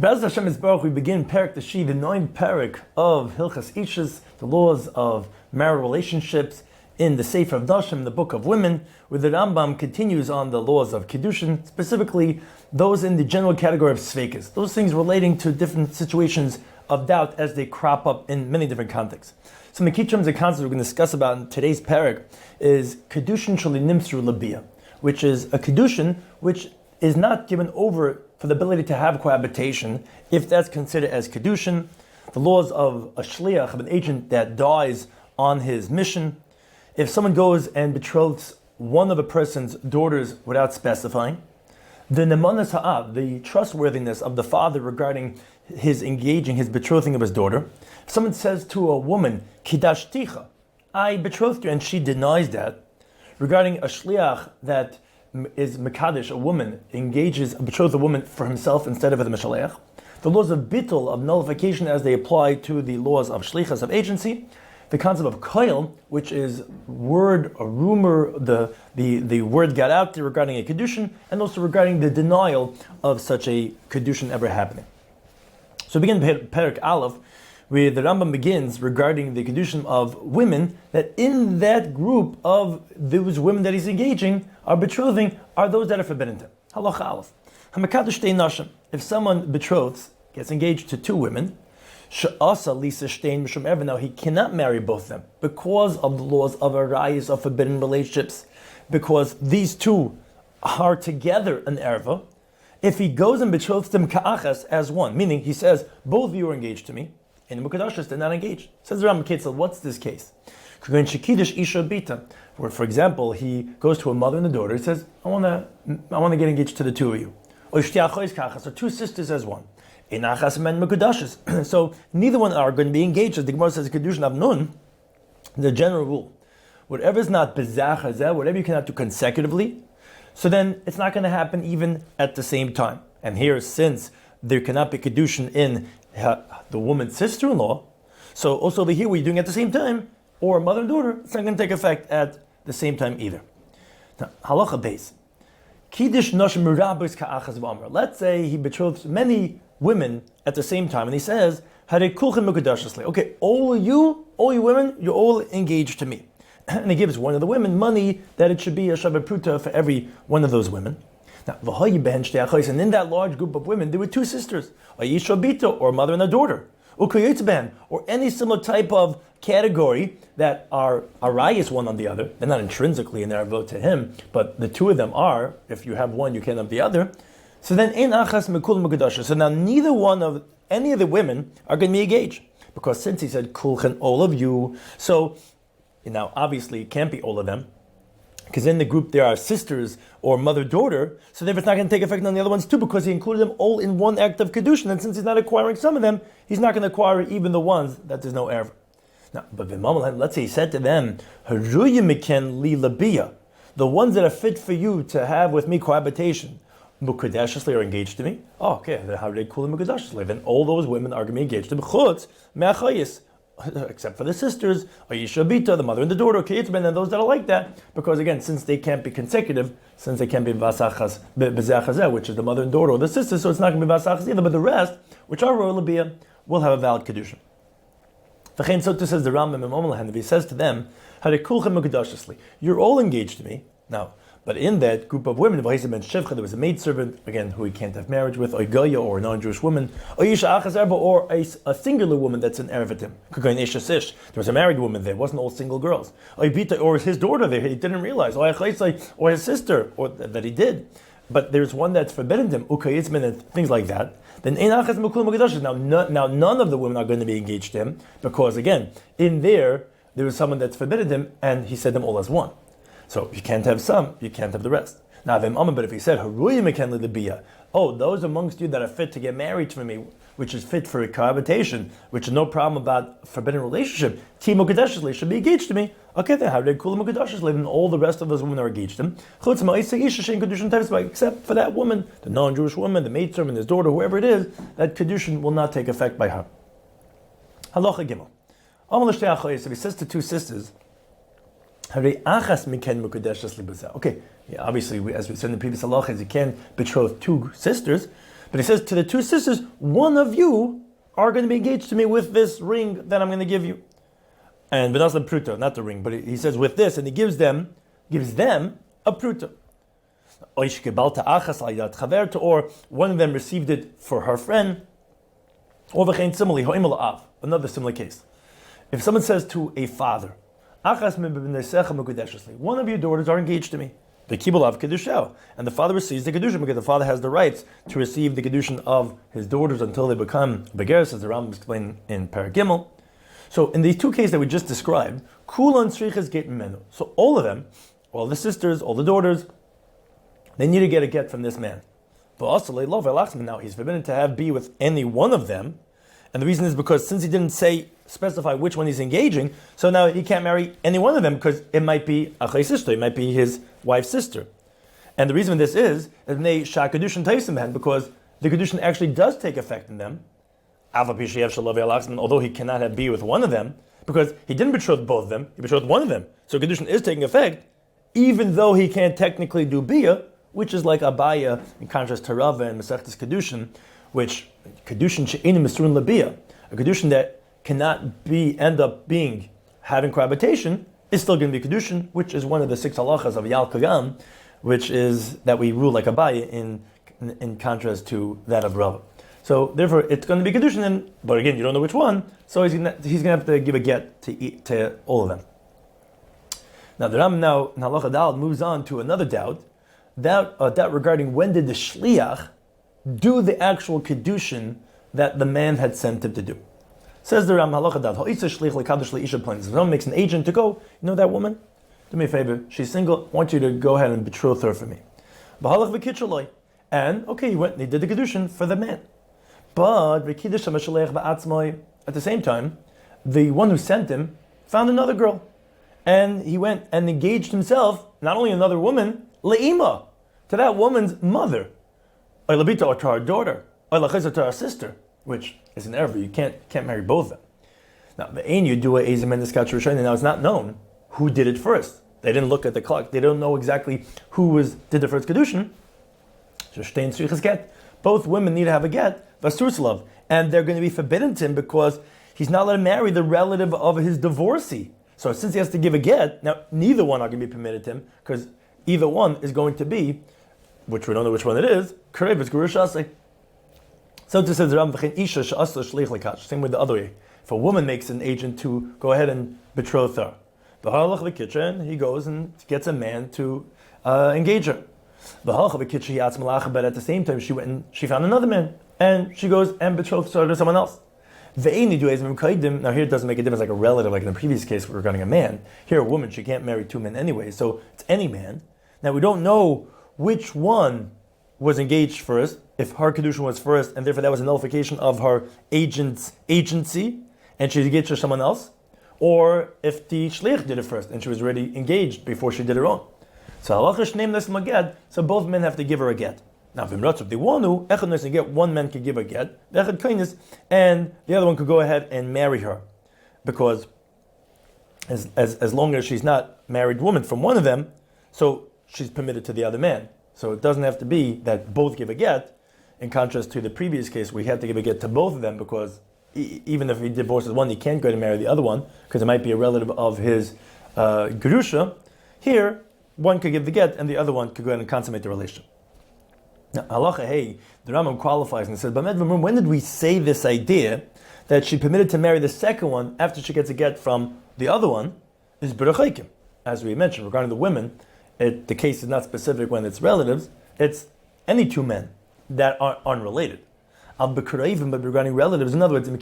Be'ez Hashem Yisbarach, we begin Perek Tashi, the 9th Perek of Hilchos Ishut, the laws of marital relationships in the Sefer of Nashim, the Book of Women, where the Rambam continues on the laws of Kiddushin, specifically those in the general category of Sveikas, those things relating to different situations of doubt as they crop up in many different contexts. Some of the key terms and concepts we're going to discuss about in today's Perek is Kiddushin Shali Nimsru Labiyah, which is a Kiddushin which is not given over for the ability to have cohabitation, if that's considered as Kiddushin. The laws of a shliach, of an agent that dies on his mission. If someone goes and betroths one of a person's daughters without specifying. The nemanas ha'av, the trustworthiness of the father regarding his engaging, his betrothing of his daughter. If someone says to a woman, Kidashticha, I betrothed you, and she denies that. Regarding a shliach that is Mekadesh, a woman engages a betrothed woman for himself instead of the Mishaleach. The laws of bittul, of nullification as they apply to the laws of shlichas, of agency. The concept of koil, which is word, a rumor, the word got out there regarding a Kiddushin, and also regarding the denial of such a Kiddushin ever happening. So begin Perek Aleph, where the Rambam begins regarding the Kiddushin of women, that in that group of those women that he's engaging, are betrothing, are those that are forbidden to him. Halacha Aleph. Hamakadosh shtein nashim. If someone betroths, gets engaged to two women, she'asa lisa shtein mishum erva. Now he cannot marry both of them because of the laws of arayos, of forbidden relationships, because these two are together an erva. If he goes and betroths them ka'achas as one, meaning he says, both of you are engaged to me, and the Mukadashas did not engage. Says the Rambam Kitzel, what's this case? Where, for example, he goes to a mother and a daughter. He says, I want to get engaged to the two of you. Or two sisters as one. So neither one are going to be engaged. As the Gemara says, Kiddushin of Nun, the general rule. Whatever is not bezach hazeh, whatever you cannot do consecutively, so then it's not going to happen even at the same time. And here, since there cannot be Kiddushin in the woman's sister-in-law, so also over here, what you're doing at the same time, or mother and daughter, it's not going to take effect at the same time either. Now, halacha base. Kiddush nashim merabos ka'achas v'amar. Let's say he betroths many women at the same time, and he says, "Hare kulchem mukadashas le." Okay, all you women, you're all engaged to me. And he gives one of the women money that it should be a shabbat pruta for every one of those women. Now, and in that large group of women, there were two sisters, a yishabita, or a mother and a daughter, or any similar type of category that are arayos one on the other. They're not intrinsically in their vote to him, but the two of them are. If you have one, you can't have the other. So then, ein achas mekul mukadasha. So now, neither one of any of the women are going to be engaged, because since he said kulchen, all of you, so now obviously it can't be all of them, because in the group there are sisters or mother-daughter, so therefore it's not going to take effect on the other ones too, because he included them all in one act of Kiddushin, and since he's not acquiring some of them, he's not going to acquire even the ones that there's no erva. Now, but let's say he said to them, the ones that are fit for you to have with me cohabitation, mukadashesly are engaged to me. Oh, okay, then how do they call them mukadashesly? Then all those women are going to be engaged to me. Chutz me'achayis, except for the sisters, Ayisha Bita, the mother and the daughter, Keitzben, and those that are like that, because again, since they can't be consecutive, since they can't be Bezachazeh, which is the mother and daughter or the sisters, so it's not going to be Vasachaz either, but the rest, which are Royal Labiyah, will have a valid Kedusha. So too says the Rambam Mishneh, he says to them, you're all engaged to me. Now, but in that group of women, there was a maidservant, again, who he can't have marriage with, or a non-Jewish woman, or a singular woman that's an Erevatim. There was a married woman there, it wasn't all single girls. Or his daughter there, he didn't realize, or his sister, or that he did. But there's one that's forbidden him, and things like that. Then now none of the women are going to be engaged to him, because again, in there was someone that's forbidden him, and he said them all as one. So you can't have some, you can't have the rest. Now, but if he said, those amongst you that are fit to get married to me, which is fit for a cohabitation, which is no problem about forbidden relationship, should be engaged to me. Okay, then how do they call them and all the rest of those women are engaged to him? Except for that woman, the non-Jewish woman, the maidservant, his daughter, whoever it is, that Kedushin will not take effect by her. Halacha Gimel. If he says to two sisters, okay, obviously, as we said in the previous halachas, you can't betroth two sisters, But he says to the two sisters, one of you are going to be engaged to me with this ring that I'm going to give you. And Benasla Pruta, not the ring, but he says with this, and he gives them a Pruta. Or one of them received it for her friend. Another similar case. If someone says to a father, one of your daughters are engaged to me, and the father receives the kedushin because the father has the rights to receive the kedushin of his daughters until they become begeres, as the Rambam explained in Parag Gimel. So in these two cases that we just described, kulan tzrichas get menu. So all of them, all the sisters, all the daughters, they need to get a get from this man. But also, now he's forbidden to be with any one of them, and the reason is because since he didn't specify which one he's engaging, so now he can't marry any one of them because it might be Achay's sister, it might be his wife's sister. And the reason this is because the kedushin actually does take effect in them, although he cannot be with one of them, because he didn't betroth both of them, he betrothed one of them. So kedushin is taking effect, even though he can't technically do bia, which is like Abaya, in contrast to Rava and Masechtas Kedushin, which Kedushin she'enim misurin labia, a Kedushin that cannot end up having cohabitation, is still going to be Kedushin, which is one of the 6 halachas of Yal Kagam, which is that we rule like Abaya in contrast to that of Rava. So therefore, it's going to be Kedushin, but again, you don't know which one, so he's going to have to give a get to all of them. Now the Ram now in Halacha Dal moves on to another doubt regarding when did the shliach do the actual kedushin that the man had sent him to do. Says the Ram Halacha Dal, someone makes an agent to go, you know that woman? Do me a favor, she's single, I want you to go ahead and betroth her for me. And okay, he went and he did the kedushin for the man. But at the same time, the one who sent him found another girl. And he went and engaged himself, not only another woman, le'ima, to that woman's mother, or to our daughter, or to our sister, which is an error. You can't marry both of them. Now, the ein you do a ezim and the now it's not known who did it first. They didn't look at the clock. They don't know exactly who did the first kedushin. So shtein tzrichas get. Both women need to have a get, vasurslav, and they're going to be forbidden to him because he's not allowed to marry the relative of his divorcee. So since he has to give a get, now neither one are going to be permitted to him because either one is going to be, which we don't know which one it is, Karev Gurushase. So it says Isha same way the other way. If a woman makes an agent to go ahead and betroth her, he goes and gets a man to engage her. But at the same time, she went and she found another man, and she goes and betroths her to someone else. Now here it doesn't make a difference like a relative, like in the previous case regarding a man. Here a woman, she can't marry 2 men anyway, so it's any man. Now we don't know which one was engaged first, if her kedushin was first, and therefore that was a nullification of her agent's agency, and she engaged to someone else, or if the shliach did it first, and she was already engaged before she did her own. So halachish name this maged, so both men have to give her a get. Now, if they want to, echad get, one man could give a get, and the other one could go ahead and marry her, because as long as she's not married woman from one of them, so she's permitted to the other man. So it doesn't have to be that both give a get. In contrast to the previous case, we had to give a get to both of them because even if he divorces one, he can't go to marry the other one because it might be a relative of his gerusha. Here, one could give the get, and the other one could go ahead and consummate the relationship. Now, halacha hey, the Rambam qualifies and says, when did we say this idea that she permitted to marry the second one after she gets a get from the other one is b'rachaykim? As we mentioned, regarding the women, the case is not specific when it's relatives, it's any 2 men that are unrelated. But regarding relatives, in other words, if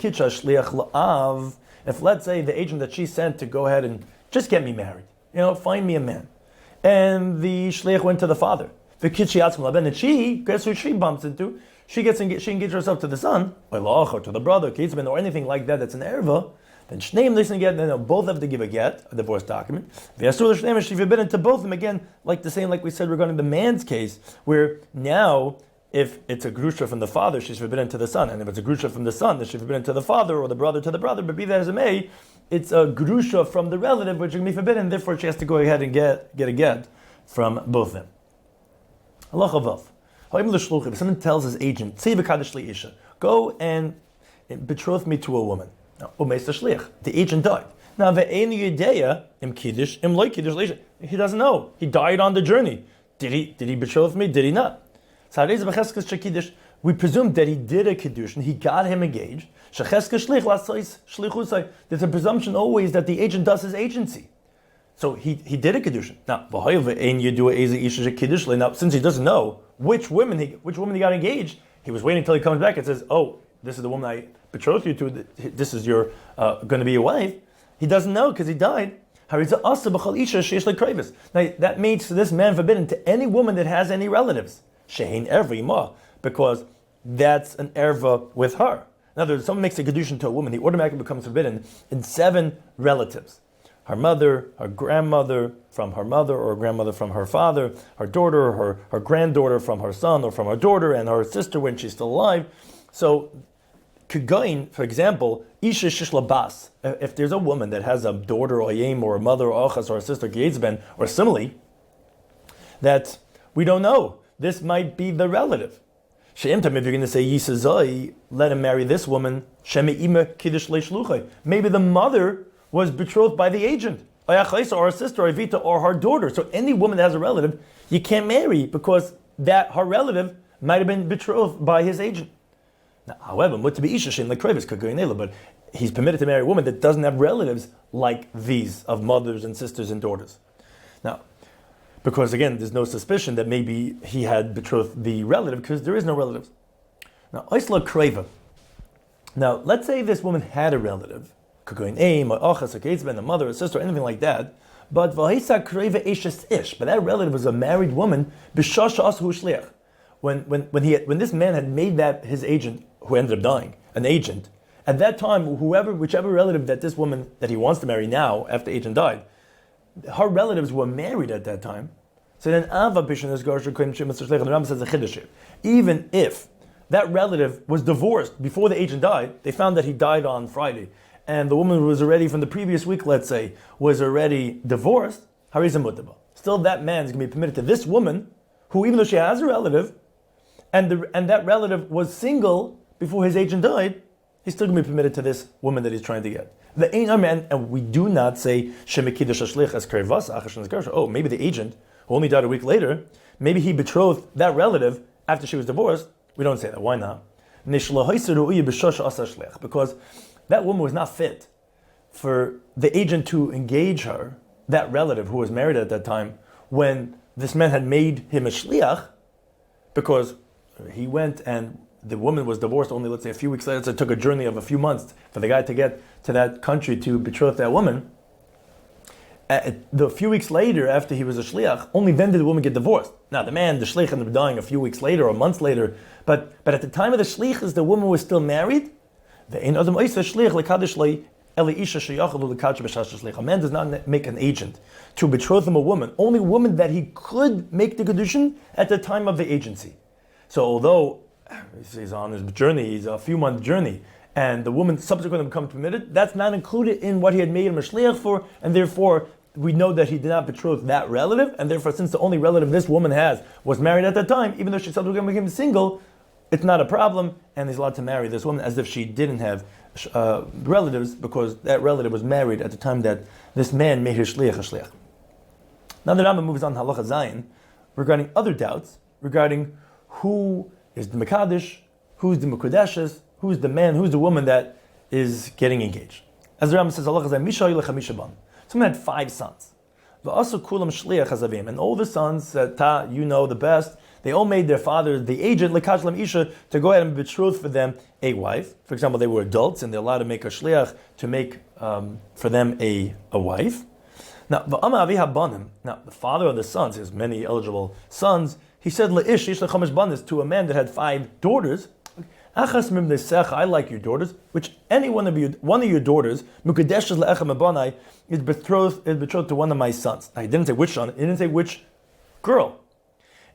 let's say the agent that she sent to go ahead and just get me married, find me a man, and the shliach went to the father, and she, guess who she bumps into? She engages herself to the son, or to the brother, or anything like that that's an erva, then shneim listen get, then both have to give a get, a divorce document. The asur shneim is forbidden to both of them, again, like we said regarding the man's case, where now, if it's a grusha from the father, she's forbidden to the son, and if it's a grusha from the son, then she's forbidden to the father, or the brother to the brother, but be that as it may, it's a grusha from the relative, which can be forbidden, therefore she has to go ahead and get a get from both of them. Halacha vav. If someone tells his agent, go and betroth me to a woman. Now, the agent died. Now, he doesn't know. He died on the journey. Did he betroth me? Did he not? We presume that he did a kedushin. He got him engaged. There's a presumption always that the agent does his agency. So he did a kedushin. Now, since he doesn't know which woman he got engaged, he was waiting until he comes back and says, "Oh, this is the woman I betrothed you to. This is your going to be your wife." He doesn't know because he died. Now that makes this man forbidden to any woman that has any relatives. Because that's an erva with her. In other words, someone makes a kedushin to a woman, he automatically becomes forbidden in 7 relatives. Her mother, her grandmother from her mother, or grandmother from her father, her daughter, her granddaughter from her son, or from her daughter, and her sister when she's still alive. So, Kegoin, for example, Isha Shishla Bas, if there's a woman that has a daughter, or a yem, or a mother, or achas, or a sister, Geizben, or simile, that we don't know. This might be the relative. If you're going to say Yisazoi, let him marry this woman. Maybe the mother was betrothed by the agent, or a sister, or Evita, or her daughter. So any woman that has a relative, you can't marry because that her relative might have been betrothed by his agent. Now, however, but he's permitted to marry a woman that doesn't have relatives like these of mothers and sisters and daughters. Now, because again, there's no suspicion that maybe he had betrothed the relative because there is no relatives. Now, Isla Kreva. Now, let's say this woman had a relative, a mother, a sister, anything like that, but that relative was a married woman. When this man had made that his agent, who ended up dying, an agent, at that time, whichever relative that this woman that he wants to marry now, after the agent died, her relatives were married at that time. So then, the Rambam says a chiddush. Even if that relative was divorced before the agent died, they found that he died on Friday, and the woman was already from the previous week, let's say, was already divorced. Still, that man is going to be permitted to this woman, who even though she has a relative, and that relative was single before his agent died, he's still going to be permitted to this woman that he's trying to get. The Ein man, and we do not say Shemikidush Ashlich as Kervas Achashan Zkarsha. Oh, maybe the agent who only died a week later, maybe he betrothed that relative after she was divorced. We don't say that. Why not? Because that woman was not fit for the agent to engage her, that relative who was married at that time, when this man had made him a shliach, because he went and the woman was divorced only, let's say, a few weeks later, so it took a journey of a few months for the guy to get to that country to betroth that woman. The few weeks later, after he was a shliach, only then did the woman get divorced. Now, the shliach ended up dying a few weeks later or months later, but at the time of the shliach, the woman was still married. A man does not make an agent to betroth him a woman, only a woman that he could make the kedushin at the time of the agency. So although he's on his journey, he's a few month journey, and the woman subsequently becomes permitted, that's not included in what he had made him a shliach for, and therefore we know that he did not betroth that relative, and therefore since the only relative this woman has was married at that time, even though she subsequently became single, it's not a problem, and he's allowed to marry this woman as if she didn't have relatives, because that relative was married at the time that this man made his shliach a shliach. Now the Rambam moves on to halacha zayin regarding other doubts regarding who is the mekadesh, who's the mekudeshes, who's the man, who's the woman that is getting engaged. As the Rambam says, halacha zayin misha yilech ban. Someone had 5 sons. V'asu kulam shliach hazavim, and all the sons that you know the best, they all made their father the agent lekashlam isha to go ahead and betroth for them a wife. For example, they were adults and they're allowed to make a shliach to make for them a wife. Now, the father of the sons, he has many eligible sons. He said leish ish lechamesh banis to a man that had 5 daughters. Achas mim nesecha, I like your daughters. Which any one of your daughters, mukadeshes leechem abanai, is betrothed to one of my sons. Now, he didn't say which son. He didn't say which girl.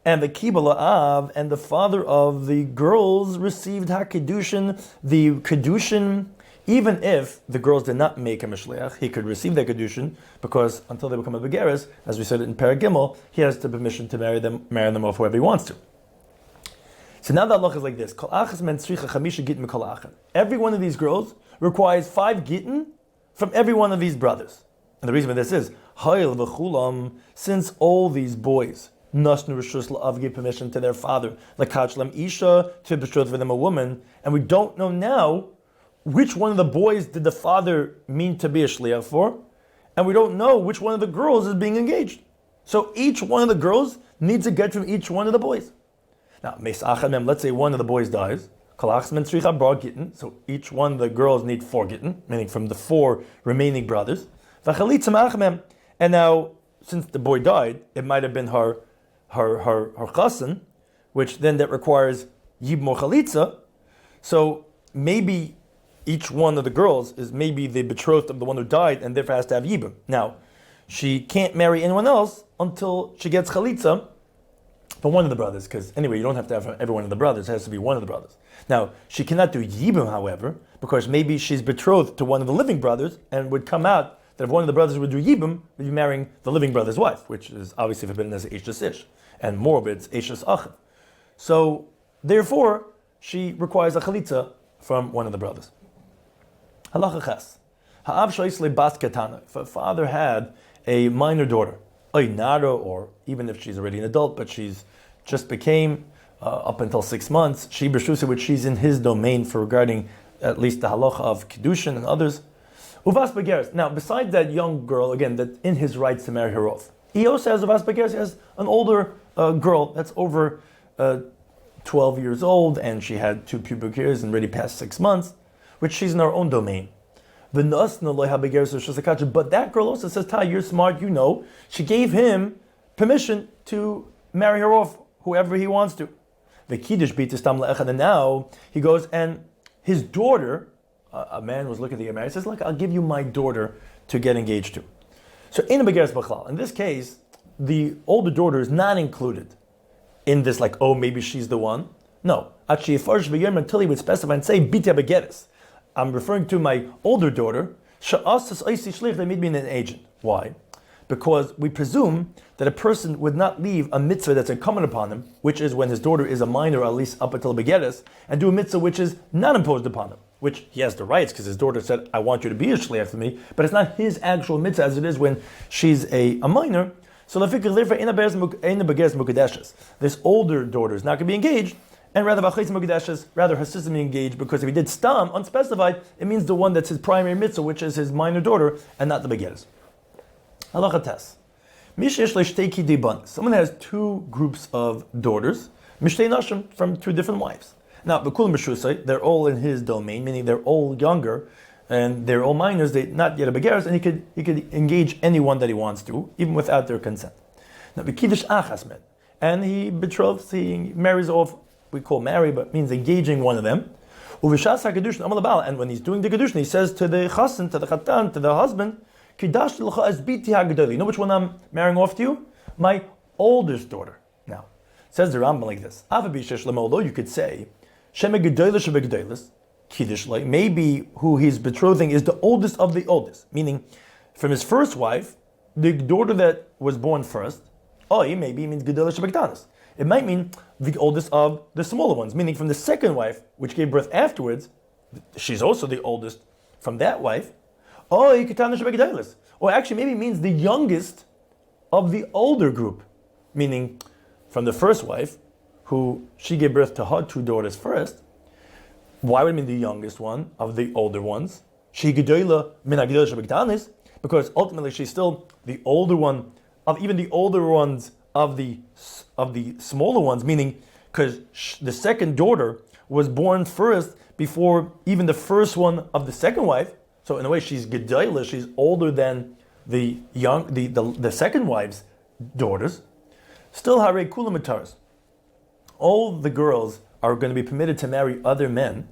And the Kibbala Av and the father of the girls received HaKedushin, the Kedushin, even if the girls did not make him a Shliach, he could receive that Kedushin, because until they become a Begeres, as we said in Parag Gimel, he has the permission to marry them off whoever he wants to. So now the halach is like this. Kol achas men tzricha chamisha gittin mikol achad. Every one of these girls requires 5 gittin from every one of these brothers. And the reason for this is, Hayil v'chulam, since all these boys, Nashnu Rishus La'av gave permission to their father, Lakach Lam Isha, to betroth for them a woman, and we don't know now which one of the boys did the father mean to be a shliach for, and we don't know which one of the girls is being engaged. So each one of the girls needs a get from each one of the boys. Now, let's say one of the boys dies, so each one of the girls need 4 gittin, meaning from the 4 remaining brothers. And now, since the boy died, it might have been her chassan, which then that requires yibmo chalitza. So maybe each one of the girls is maybe the betrothed of the one who died, and therefore has to have yibum. Now, she can't marry anyone else until she gets chalitza from one of the brothers, because anyway, you don't have to have every one of the brothers, it has to be one of the brothers. Now, she cannot do yibum, however, because maybe she's betrothed to one of the living brothers, and would come out that if one of the brothers would do yibum, would be marrying the living brother's wife, which is obviously forbidden as Eishes Ish, and more of it's Eishes Achav. So, therefore, she requires a chalitza from one of the brothers. Halacha ches. Ha'av shoisle bas ketana. If a father had a minor daughter, or even if she's already an adult, but she's just became, up until 6 months, she b'shusa, which she's in his domain for regarding at least the halacha of Kiddushin and others. Uvas begeres. Now, besides that young girl, again, that in his rights to marry her off, he also has uvas begeres. He has an older girl that's over 12 years old, and she had 2 pubic hairs and already past 6 months, which she's in her own domain. But that girl also says, "Tai, you're smart, you know." She gave him permission to marry her off, whoever he wants to. And now he goes, and his daughter, a man was looking to get married, says, "Look, I'll give you my daughter to get engaged to." So in this case, the older daughter is not included in this, like, oh, maybe she's the one. No. Until he would specify and say, "Bitya begeres." I'm referring to my older daughter. They made me an agent. Why? Because we presume that a person would not leave a mitzvah that's incumbent upon him, which is when his daughter is a minor, at least up until begeres, and do a mitzvah which is not imposed upon him, which he has the rights because his daughter said, "I want you to be a shliach for me," but it's not his actual mitzvah as it is when she's a minor. So this older daughter is not going to be engaged, and rather her sister be engaged, because if he did stam, unspecified, it means the one that's his primary mitzvah, which is his minor daughter, and not the begeres. Halacha tes. Someone has 2 groups of daughters, mishtei nashim, from 2 different wives. Now, they're all in his domain, meaning they're all younger, and they're all minors, they're not yet a begeres, and he could engage anyone that he wants to, even without their consent. Now, and he betroths, he marries off, we call marry, but means engaging one of them. And when he's doing the kedushin, he says to the chassan, to the chatan, to the husband, you know which one I'm marrying off to you? My oldest daughter. Now, says the Rambam like this. Although you could say, maybe who he's betrothing is the oldest of the oldest. Meaning, from his first wife, the daughter that was born first, maybe means Gedolah Shebektanis. It might mean the oldest of the smaller ones, meaning from the second wife, which gave birth afterwards, she's also the oldest from that wife. Or actually, maybe it means the youngest of the older group, meaning from the first wife, who she gave birth to her 2 daughters first. Why would it mean the youngest one of the older ones? Because ultimately she's still the older one of even the older ones of the smaller ones, meaning because the second daughter was born first before even the first one of the second wife. So in a way, she's gedolah, she's older than the second wife's daughters. Still, hare kula mitaras. All the girls are going to be permitted to marry other men,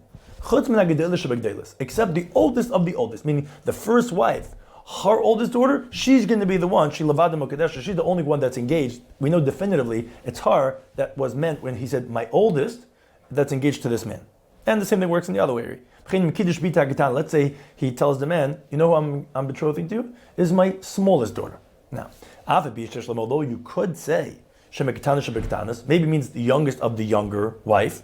except the oldest of the oldest, meaning the first wife. Her oldest daughter, she's going to be the one, she's the only one that's engaged. We know definitively it's her that was meant when he said, my oldest, that's engaged to this man. And the same thing works in the other way. Let's say he tells the man, you know who I'm betrothing to? Is my smallest daughter. Now, although you could say, maybe means the youngest of the younger wife,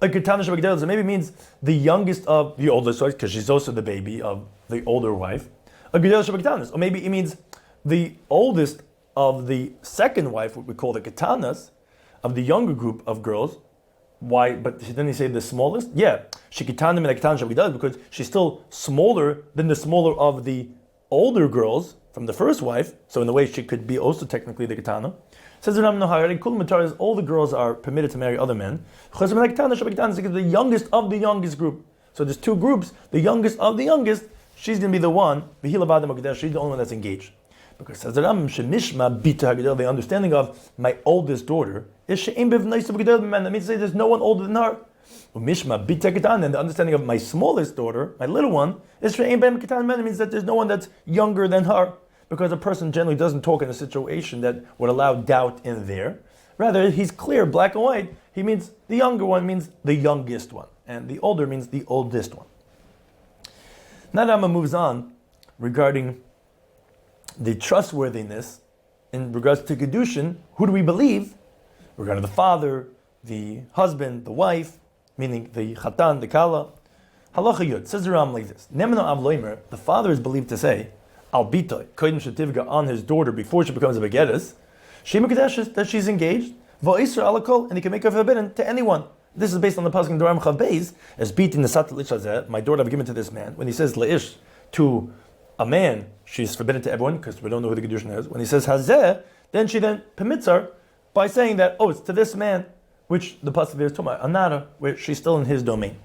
A Ketana Shabbat, so maybe it means the youngest of the oldest wife, because she's also the baby of the older wife. A Gedel Shabbat, or maybe it means the oldest of the second wife, what we call the Ketanas, of the younger group of girls. Why? But didn't he say the smallest? Yeah, she Ketanim and Ketana Shabbat, because she's still smaller than the smaller of the older girls from the first wife. So in a way, she could be also technically the Ketana. Says the Rambam, all the girls are permitted to marry other men. Because the youngest of the youngest group. So there's two groups. The youngest of the youngest, she's going to be the one. She's the only one that's engaged. Because says the Rambam, the understanding of my oldest daughter is that means to say there's no one older than her. And the understanding of my smallest daughter, my little one, is means that there's no one that's younger than her. Because a person generally doesn't talk in a situation that would allow doubt in there. Rather, he's clear, black and white. He means the younger one means the youngest one, and the older means the oldest one. Now Rambam moves on regarding the trustworthiness in regards to Kedushin. Who do we believe? Regarding the father, the husband, the wife, meaning the Chatan, the Kala. Halacha Yud, says the Rambam like this. The father is believed to say, Al Bitoy, Kodim Shetivga, on his daughter before she becomes a Begeres, Shema Kadeshes, that she's engaged, Va'isra Alakol, and he can make her forbidden to anyone. This is based on the pasuk in Doram Chav Beis, as beating the Sat Lish, my daughter I've given to this man. When he says Leish to a man, she's forbidden to everyone, because we don't know who the Kedushin is. When he says Hazeh, then she then permits her by saying that, it's to this man, which the pasuk there is talking about, Anara, where she's still in his domain.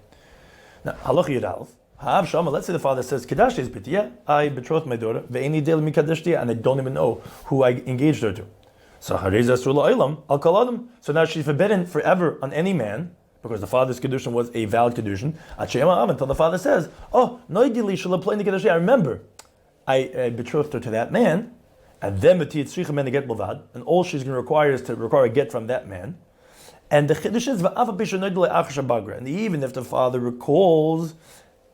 Now, Halach Yud let's say the father says, Kedash is B'tiyah, I betrothed my daughter, Ve'eni del mi Kadeshtiyah, and I don't even know who I engaged her to. So now she's forbidden forever on any man, because the father's Kedushin was a valid Kedushin, until the father says, I remember, I betrothed her to that man, and then and all she's going to require is to require a get from that man. And the Chiddush is, and even if the father recalls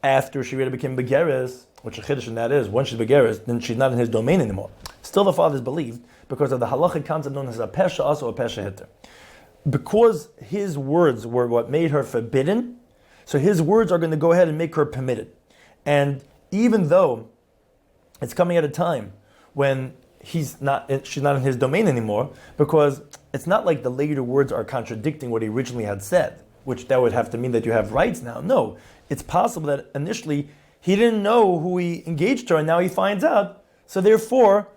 after she really became Begeres, which a Chiddush in that is, once she's Begeres, then she's not in his domain anymore. Still the father is believed because of the halachic concept known as a Pesha Asa or Pesha Hitter. Because his words were what made her forbidden, so his words are going to go ahead and make her permitted. And even though it's coming at a time when she's not in his domain anymore, because it's not like the later words are contradicting what he originally had said, which that would have to mean that you have rights now. No, it's possible that initially he didn't know who he engaged her, and now he finds out. So therefore,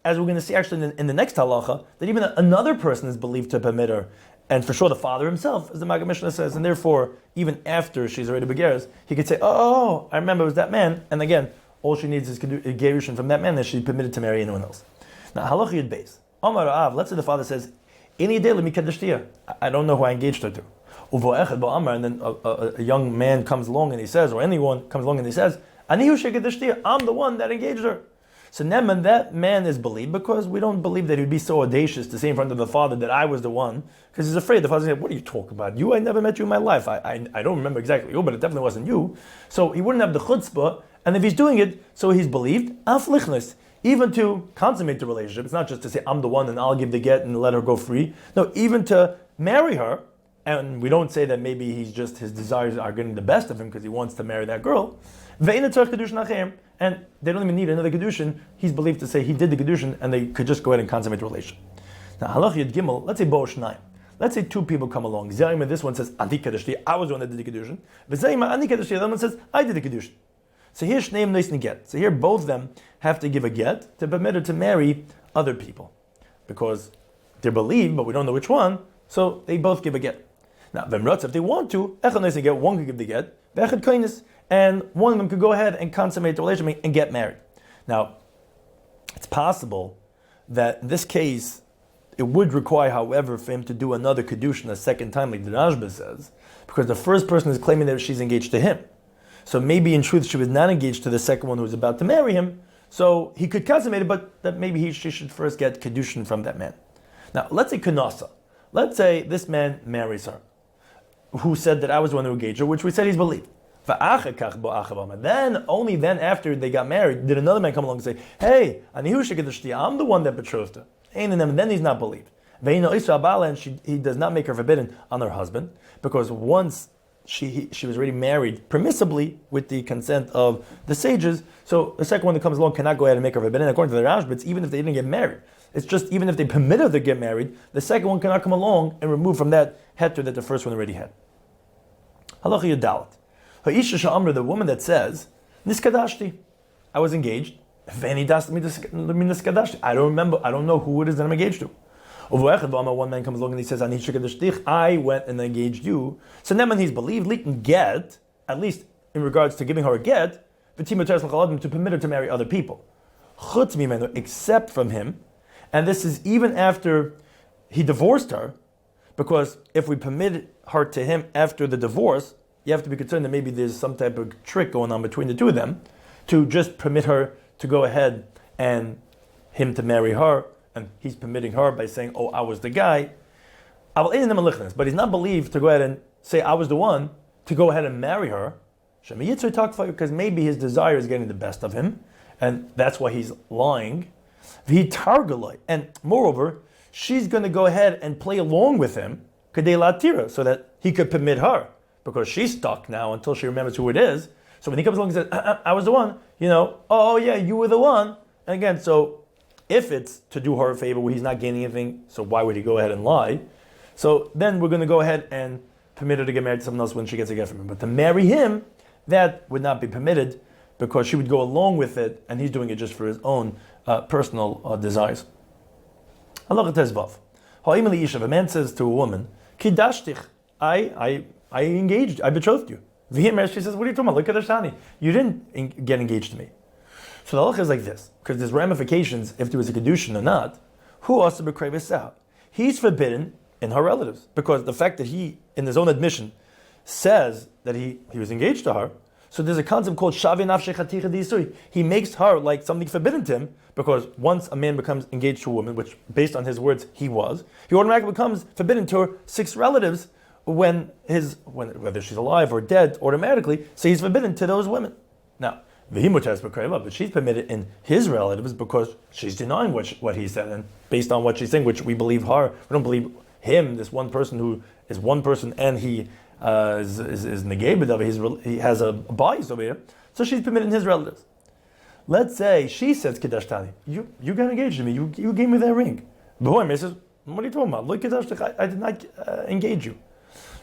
as we're going to see actually in the next halacha, that even another person is believed to permit her, and for sure the father himself, as the Maggid Mishneh says, and therefore, even after she's already begeres, he could say, I remember it was that man, and again, all she needs is gerushin from that man, that she's permitted to marry anyone else. Now, halacha yud beis. Amar Av, let's say the father says, I don't know who I engaged her to. And then a young man comes along and he says, or anyone comes along and he says, I'm the one that engaged her. So Neman, that man is believed, because we don't believe that he'd be so audacious to say in front of the father that I was the one, because he's afraid. The father's saying, what are you talking about? I never met you in my life. I don't remember exactly you, but it definitely wasn't you. So he wouldn't have the chutzpah, and if he's doing it, so he's believed, aflichnis, even to consummate the relationship. It's not just to say, I'm the one and I'll give the get and let her go free. No, even to marry her, and we don't say that maybe his desires are getting the best of him because he wants to marry that girl. And they don't even need another kedushin. He's believed to say he did the kedushin, and they could just go ahead and consummate the relation. Now, halach yud gimel. Let's say bo shnayim. Let's say two people come along. Zayim, this one says ani kedushin, I was the one that did the kedushin. V'zayim ani kedushin, the other one says I did the kedushin. So here shneim neisni get. So here both of them have to give a get to permit her to marry other people, because they're believed, but we don't know which one. So they both give a get. Now, if they want to, echad neisni get, one could give the get, v'echad koinis, and one of them could go ahead and consummate the relationship and get married. Now, it's possible that in this case, it would require, however, for him to do another kedushin a second time, like the Rashba says, because the first person is claiming that she's engaged to him. So maybe in truth she was not engaged to the second one who was about to marry him, so he could consummate it, but that maybe she should first get kedushin from that man. Now, let's say kanasa. Let's say this man marries her, who said that I was the one who engaged her, which we said he's believed. Then, only then after they got married, did another man come along and say, hey, I'm the one that betrothed her. And then he's not believed. And he does not make her forbidden on her husband, because once she was already married permissibly with the consent of the sages. So the second one that comes along cannot go ahead and make her forbidden. According to the Rashba, even if they didn't get married, it's just even if they permitted her to get married, the second one cannot come along and remove from that heter that the first one already had. Halacha Yudalit. Ha'isha sha'amra, the woman that says, Niskadashti, I was engaged. V'eni das mi niskadashti. I don't remember, I don't know who it is that I'm engaged to. One man comes along and he says, I went and engaged you. So then when he's believed, he can get, at least in regards to giving her a get, to permit her to marry other people. Except from him. And this is even after he divorced her, because if we permit her to him after the divorce, you have to be concerned that maybe there's some type of trick going on between the two of them, to just permit her to go ahead and him to marry her, and he's permitting her by saying, oh, I was the guy. But he's not believed to go ahead and say, I was the one, to go ahead and marry her, because maybe his desire is getting the best of him, and that's why he's lying. And moreover, she's going to go ahead and play along with him, so that he could permit her, because she's stuck now until she remembers who it is. So when he comes along and says, I was the one, oh yeah, you were the one. And again, so if it's to do her a favor where he's not gaining anything, so why would he go ahead and lie? So then we're going to go ahead and permit her to get married to someone else when she gets a get from him. But to marry him, that would not be permitted, because she would go along with it, and he's doing it just for his own personal desires. Halacha Tezvav. If a man says to a woman, Kidashtich, I engaged, I betrothed you. She says, what are you talking about? Look at Ashani. You didn't get engaged to me. So the halacha is like this, because there's ramifications if there was a kedushin or not. Who also b'krevis out? He's forbidden in her relatives, because the fact that he, in his own admission, says that he was engaged to her. So there's a concept called shavi nafshei chaticha d'isuri. He makes her like something forbidden to him, because once a man becomes engaged to a woman, which based on his words he was, he automatically becomes forbidden to her 6 relatives when whether she's alive or dead, automatically, so he's forbidden to those women. Now, but she's permitted in his relatives because she's denying what he said, and based on what she's saying, which we believe her, we don't believe him, this one person who is one person, and he is negated of it, he has a bias over here, so she's permitted in his relatives. Let's say she says, Kedashtani, you got engaged to me, you gave me that ring. But says, what are you talking about? Look, I did not engage you.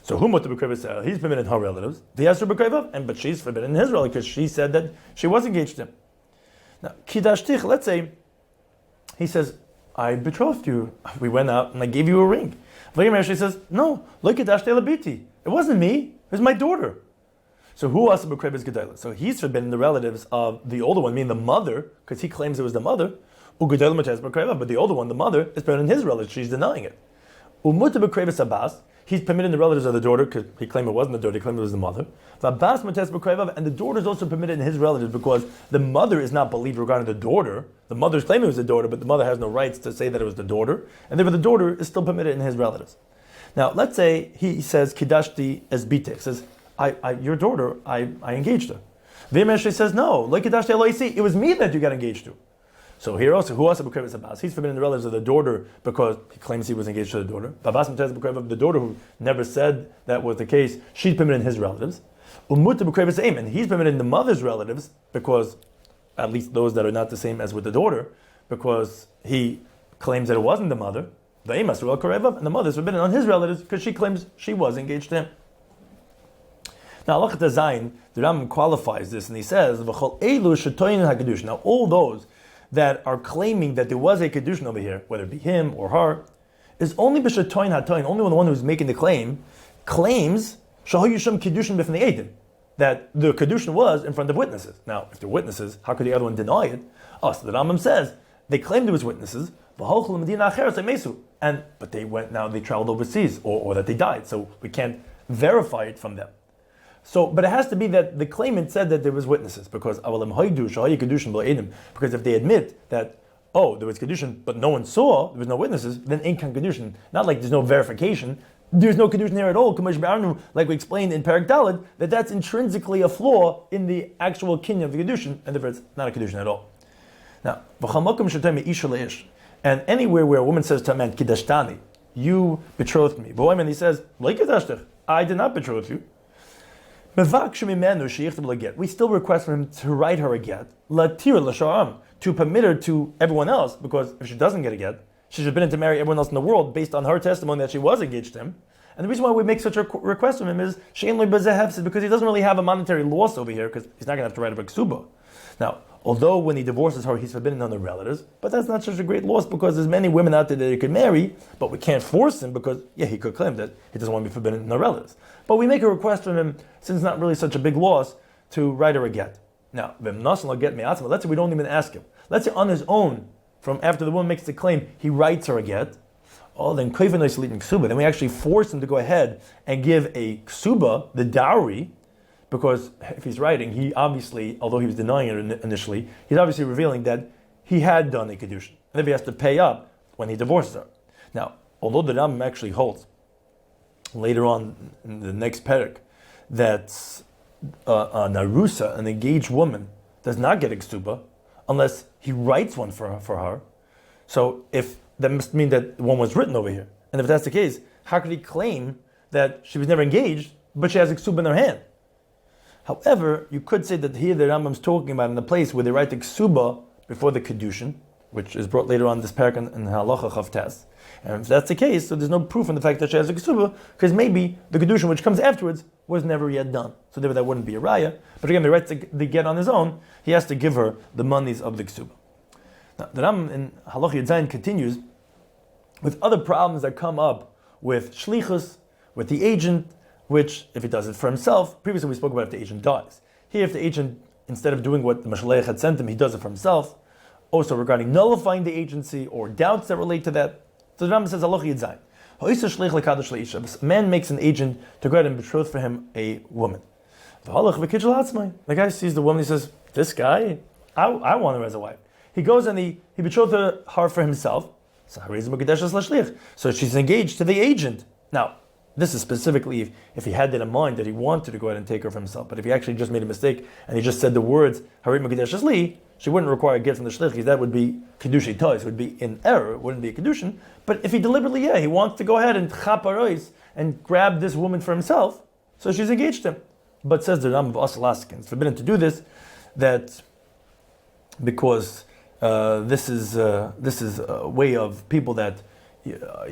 So he's permitted in her relatives. But she's forbidden in his relatives because she said that she was engaged to him. Now, Kidashtich, let's say he says, I betrothed you. We went out and I gave you a ring. She says, no, look at Labiti. It wasn't me, it was my daughter. So who else is Gedailah? So he's forbidden the relatives of the older one, meaning the mother, because he claims it was the mother. But the older one, the mother, is permitted in his relatives. She's denying it. He's permitted the relatives of the daughter, because he claimed it wasn't the daughter, he claimed it was the mother. And the daughter is also permitted in his relatives, because the mother is not believed regarding the daughter. The mother's claiming it was the daughter, but the mother has no rights to say that it was the daughter. And therefore the daughter is still permitted in his relatives. Now, let's say he says, Kidashti es bite, says, your daughter, I engaged her. V'imeshri says, no, like Kidashti Eloisi, it was me that you got engaged to. So here also, who also b'krevis Abbas? He's forbidden the relatives of the daughter because he claims he was engaged to the daughter. Abbas Mutez b'krevis, the daughter who never said that was the case, she's permitted in his relatives. Umut b'krevis Aim, and he's permitted in the mother's relatives because, at least those that are not the same as with the daughter, because he claims that it wasn't the mother. The Aim and the mother is forbidden on his relatives because she claims she was engaged to him. Now, Alachat Zayin, the Rambam qualifies this and he says, V'chol elu shetoyin ha'kedushin. Now, all those that are claiming that there was a kedushin over here, whether it be him or her, is only b'shetoyin ha'toyin, only when the one who's making the claim claims shahayusham kedushin b'fnei edim, that the kedushin was in front of witnesses. Now, if they're witnesses, how could the other one deny it? Oh, so the Rambam says they claimed there was witnesses, but they went now they traveled overseas or that they died, so we can't verify it from them. So, but it has to be that the claimant said that there was witnesses, because if they admit that, oh, there was kedushin, but no one saw, there was no witnesses, then ain't kan kedushin. Not like there's no verification. There's no kedushin there at all. Like we explained in Perek Daled, that's intrinsically a flaw in the actual kinyan of the kedushin, and therefore it's not a kedushin at all. Now, and anywhere where a woman says to a man, Kidashtani, you betrothed me. But when he says, I did not betroth you. We still request from him to write her a get, to permit her to everyone else, because if she doesn't get a get, she should have been to marry everyone else in the world based on her testimony that she was engaged to him. And the reason why we make such a request from him is because he doesn't really have a monetary loss over here, because he's not going to have to write a ksuba. Now, although when he divorces her, he's forbidden on the relatives, but that's not such a great loss because there's many women out there that he could marry, but we can't force him because, he could claim that he doesn't want to be forbidden in the relatives. But we make a request from him, since it's not really such a big loss, to write her a get. Now, let's say we don't even ask him. Let's say on his own, from after the woman makes the claim, he writes her a get. Oh, then then we actually force him to go ahead and give a ksuba, the dowry, because if he's writing, he obviously, although he was denying it initially, he's obviously revealing that he had done a kedushin, and if he has to pay up when he divorces her. Now, although the Rambam actually holds later on in the next parak that an arusa, an engaged woman, does not get a ksuba unless he writes one for her. So if that must mean that one was written over here. And if that's the case, how could he claim that she was never engaged, but she has a ksuba in her hand? However, you could say that here the Rambam's talking about in the place where they write the ksuba before the kedushin, which is brought later on this parak in halacha chav tes. And if that's the case, so there's no proof in the fact that she has a ksuba, because maybe the kedushin which comes afterwards was never yet done. So therefore that wouldn't be a raya. But again, he writes the get on his own, he has to give her the monies of the ksuba. Now, the Rambam in Halacha Yud Zayin continues with other problems that come up with shlichus, with the agent, which, if he does it for himself, previously we spoke about if the agent dies. Here, if the agent, instead of doing what the Mashaleach had sent him, he does it for himself. Also regarding nullifying the agency or doubts that relate to that. So the Rambam says, Halacha Yud Zayin. A man makes an agent to go ahead and betroth for him a woman. The guy sees the woman, he says, this guy, I want her as a wife. He goes and he betrothed her for himself. So she's engaged to the agent. Now, this is specifically if he had that in mind that he wanted to go ahead and take her for himself. But if he actually just made a mistake and he just said the words Harit Mekadesh Li, she wouldn't require a get from the shlichis. That would be kedushin tois. It would be in error. It wouldn't be a kedushin. But if he deliberately, he wants to go ahead and chaparois and grab this woman for himself, so she's engaged to him. But says the Rambam of Asalaskins, it's forbidden to do this. That because this is a way of people that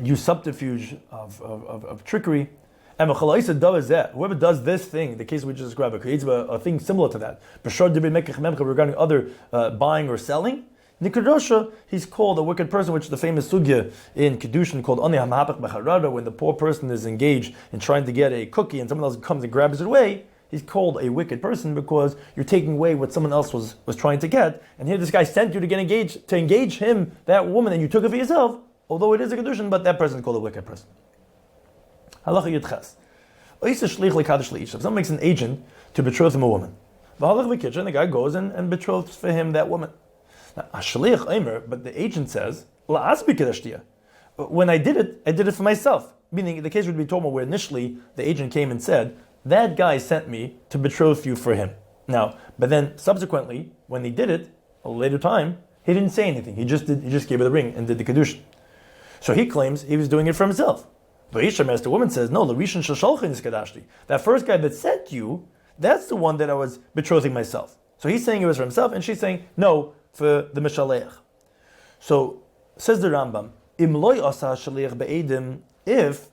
use subterfuge of trickery. And whoever does this thing, the case we just described, a thing similar to that, regarding other buying or selling, Nikadosha, he's called a wicked person, which is the famous sugya in Kedushin called Ani HaMahapach Becharada, when the poor person is engaged in trying to get a cookie and someone else comes and grabs it away. He's called a wicked person because you're taking away what someone else was trying to get. And here this guy sent you to get engaged, to engage him, that woman, and you took it for yourself, although it is a Kedushin, but that person is called a wicked person. Halacha Yud Ches. If someone makes an agent to betroth him a woman, the guy goes and betroths for him that woman. Now, but the agent says, when I did it for myself. Meaning the case would be Toma where initially the agent came and said, that guy sent me to betroth you for him. Now, but then subsequently, when he did it, a later time, he didn't say anything. He just gave her the ring and did the kedushin. So he claims he was doing it for himself. But as the woman says, no, that first guy that sent you, that's the one that I was betrothing myself. So he's saying it was for himself, and she's saying, no, for the Mishaleach. So, says the Rambam, if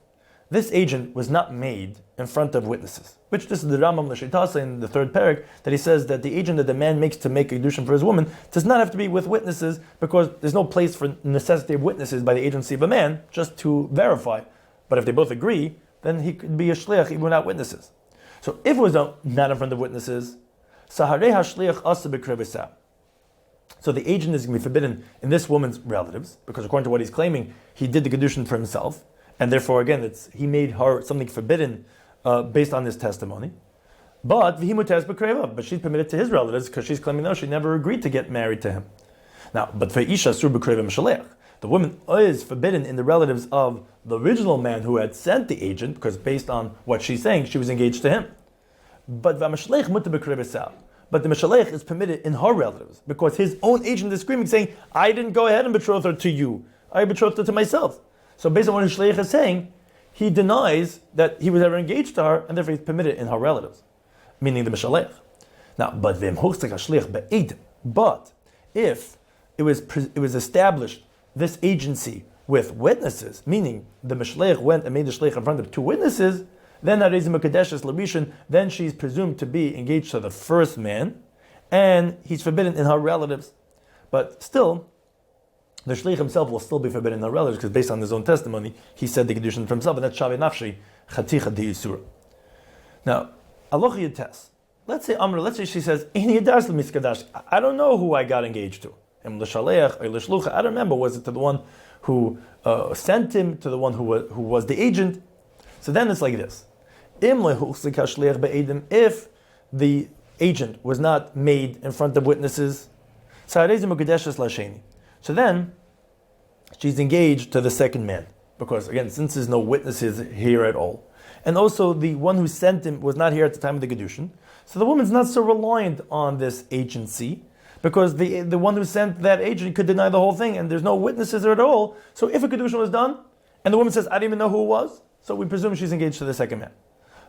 this agent was not made in front of witnesses, which this is the Rambam Mishneh Torah in the third parak, that he says that the agent that the man makes to make a kedushin for his woman does not have to be with witnesses, because there's no place for necessity of witnesses by the agency of a man, just to verify. But if they both agree, then he could be a shliach even without witnesses. So if it was not in front of witnesses, saharei hashliach asa b'krevesah. So the agent is going to be forbidden in this woman's relatives, because according to what he's claiming, he did the kedushin for himself, and therefore again, he made her something forbidden based on this testimony. But she's permitted to his relatives because she's claiming no, she never agreed to get married to him. Now, but for isha sur b'kreva mishalech, the woman is forbidden in the relatives of the original man who had sent the agent, because based on what she's saying, she was engaged to him. But the Mishalech is permitted in her relatives, because his own agent is screaming, saying, I didn't go ahead and betroth her to you. I betrothed her to myself. So based on what his Shleich is saying, he denies that he was ever engaged to her, and therefore he's permitted in her relatives. meaning the Mishalech. Now, but if it was established, this agency with witnesses, meaning the Mishalech went and made the Shleich in front of two witnesses, then she's presumed to be engaged to the first man, and he's forbidden in her relatives. But still, the Shleich himself will still be forbidden in her relatives, because based on his own testimony, he said the Kedushin for himself, and that's Shavei Nafshi, Chaticha Di Yisura. Now, Aloch Yates. Let's say she says, I don't know who I got engaged to. I don't remember, was it to the one who sent him, to the one who was the agent? So then it's like this. If the agent was not made in front of witnesses, so then she's engaged to the second man. Because again, since there's no witnesses here at all, and also the one who sent him was not here at the time of the Kedushin, so the woman's not so reliant on this agency, because the one who sent that agent could deny the whole thing, and there's no witnesses there at all. So if a Kedushin was done, and the woman says, I didn't even know who it was, so we presume she's engaged to the second man.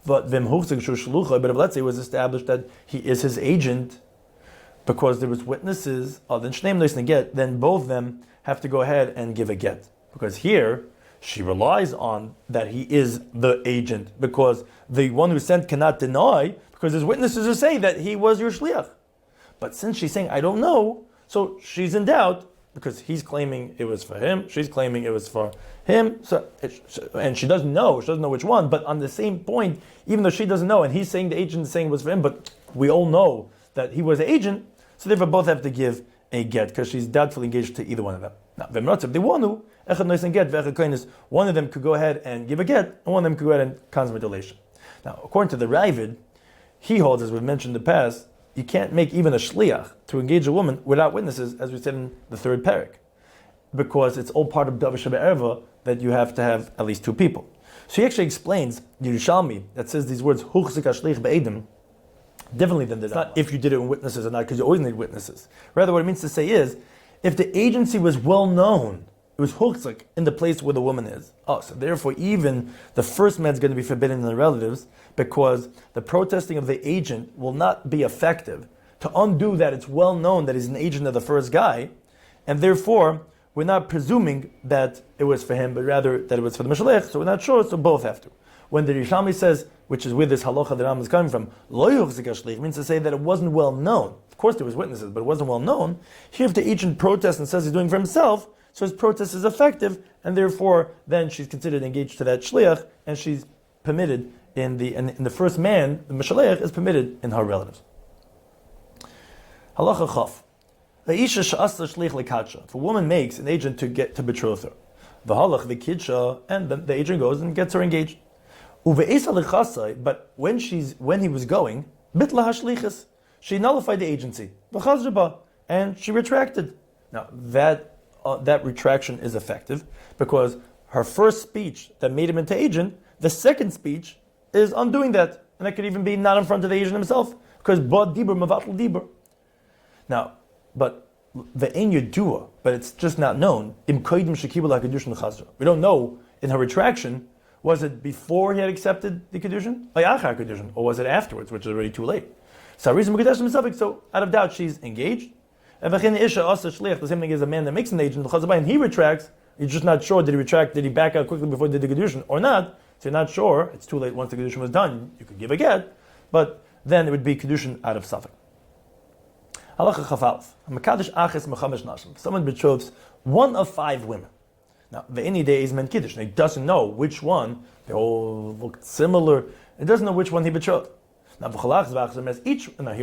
But if let's say it was established that he is his agent, because there was witnesses, then both of them have to go ahead and give a get. Because here, she relies on that he is the agent, because the one who sent cannot deny, because there's witnesses who say that he was your shliach. But since she's saying, I don't know, so she's in doubt, because he's claiming it was for him, she's claiming it was for him, and she doesn't know which one, but on the same point, even though she doesn't know, and he's saying the agent is saying it was for him, but we all know that he was the agent, so therefore both have to give a get, because she's doubtfully engaged to either one of them. Now, if they want to, one of them could go ahead and give a get, and one of them could go ahead and consummate the relation. Now, according to the Ravid, he holds, as we've mentioned in the past, you can't make even a shliach to engage a woman without witnesses, as we said in the third parak, because it's all part of Davar Shebe'erva that you have to have at least two people. So he actually explains the Yerushalmi that says these words "Huchzik hashliach be'edim" differently than the. It's not if you did it with witnesses or not, because you always need witnesses. Rather, what it means to say is, if the agency was well known, it was huchzik in the place where the woman is. Oh, so therefore, even the first man's going to be forbidden in the relatives, because the protesting of the agent will not be effective to undo that it's well known that he's an agent of the first guy, and therefore we're not presuming that it was for him, but rather that it was for the Mishalech, so we're not sure, so both have to. When the Rishalmi says, which is where this halacha that Rambam is coming from, lo yuchzik hashlich, means to say that it wasn't well known. Of course there was witnesses, but it wasn't well known. Here if the agent protests and says he's doing it for himself, so his protest is effective, and therefore then she's considered engaged to that shliach, and she's permitted in the first man, the Mishalech, is permitted in her relatives. Halacha chaf. If a woman makes an agent to get to betroth her, the halach the kidsha, and then the agent goes and gets her engaged. But when he was going, bitla hashlichas, she nullified the agency, and she retracted. Now that retraction is effective because her first speech that made him into agent, the second speech is undoing that, and that could even be not in front of the agent himself, because bod dibur mavatl dibur. Now, but the ein yedua, but it's just not known. Im koidim shekibul hakedushin chazra. We don't know in her retraction. Was it before he had accepted the kedushin, or was it afterwards, which is already too late? So out of doubt, she's engaged. The same thing as a man that makes an agent, and he retracts. You're just not sure. Did he retract? Did he back out quickly before he did the kedushin or not? So you're not sure. It's too late. Once the kedushin was done, you could give a get, but then it would be kedushin out of safek. Halacha chafalf. Mekadosh aches mechamesh nashim. Someone betroths one of 5 women. Now, the any day is men kiddush. He doesn't know which one. They all looked similar. He doesn't know which one he betrothed. Now, he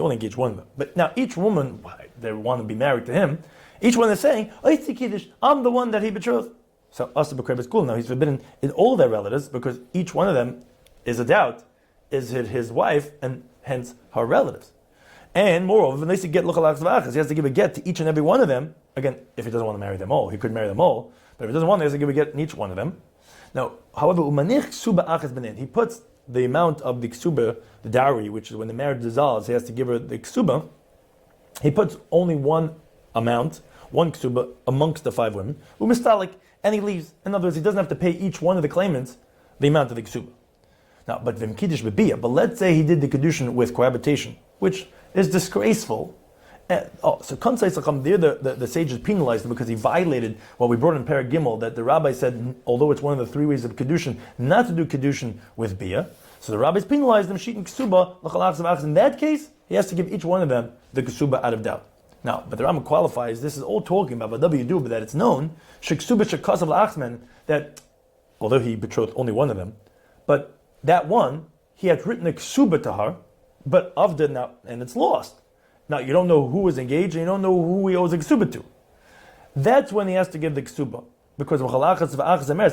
only engaged one of them. But now each woman, they want to be married to him. Each one is saying, I'm the one that he betrothed. So Asa B'Kreb is cool. Now he's forbidden in all their relatives because each one of them is a doubt. Is it his wife and hence her relatives? And moreover, when they say get he has to give a get to each and every one of them. Again, if he doesn't want to marry them all, he could marry them all. But if he doesn't want, he has to give a get in each one of them. Now, however, he puts the amount of the ksuba, the dowry, which is when the marriage dissolves, he has to give her the ksuba. He puts only one amount, one ksuba, amongst the 5 women, and he leaves. In other words, he doesn't have to pay each one of the claimants the amount of the ksuba. Now, but vim kiddush bebiyah. But let's say he did the kedushin with cohabitation, which is disgraceful. So Kansai there the sages penalized him because he violated what we brought in Perek Gimel, that the rabbi said, although it's one of the three ways of kedushin, not to do kedushin with biyah. So the rabbis penalized him, sheet and ksuba. In that case, he has to give each one of them the ksuba out of doubt. Now, but the Rambam qualifies, this is all talking about whatever you do, but that it's known, that although he betrothed only one of them, but that one, he had written a ksuba to her, but avda now, and it's lost. Now, you don't know who was engaged, and you don't know who he owes a ksuba to. That's when he has to give the ksuba. Because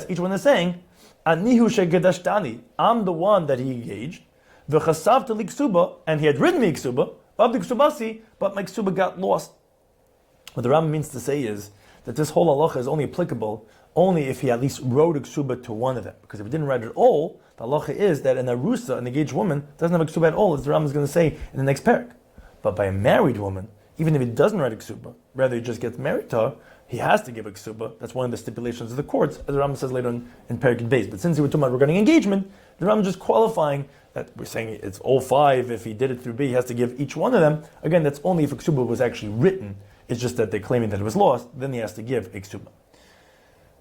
each one is saying, Anihu she'gedashtani, I'm the one that he engaged, v'chasavta li ksuba, and he had written me ksuba, of the ksubasi, but my ksuba got lost. What the Rambam means to say is that this whole halacha is only applicable only if he at least wrote a ksuba to one of them. Because if he didn't write it all, the halacha is that an arusa, an engaged woman, doesn't have a ksuba at all, as the Rambam is going to say in the next parak. But by a married woman, even if he doesn't write a ksuba, rather he just gets married to her, he has to give a ksuba. That's one of the stipulations of the courts, as the Rambam says later on in Perek Beis. But since we were talking about regarding engagement, the Rambam is just qualifying that we're saying it's all five. If he did it through B, he has to give each one of them. Again, that's only if a ksuba was actually written. It's just that they're claiming that it was lost. Then he has to give a ksuba.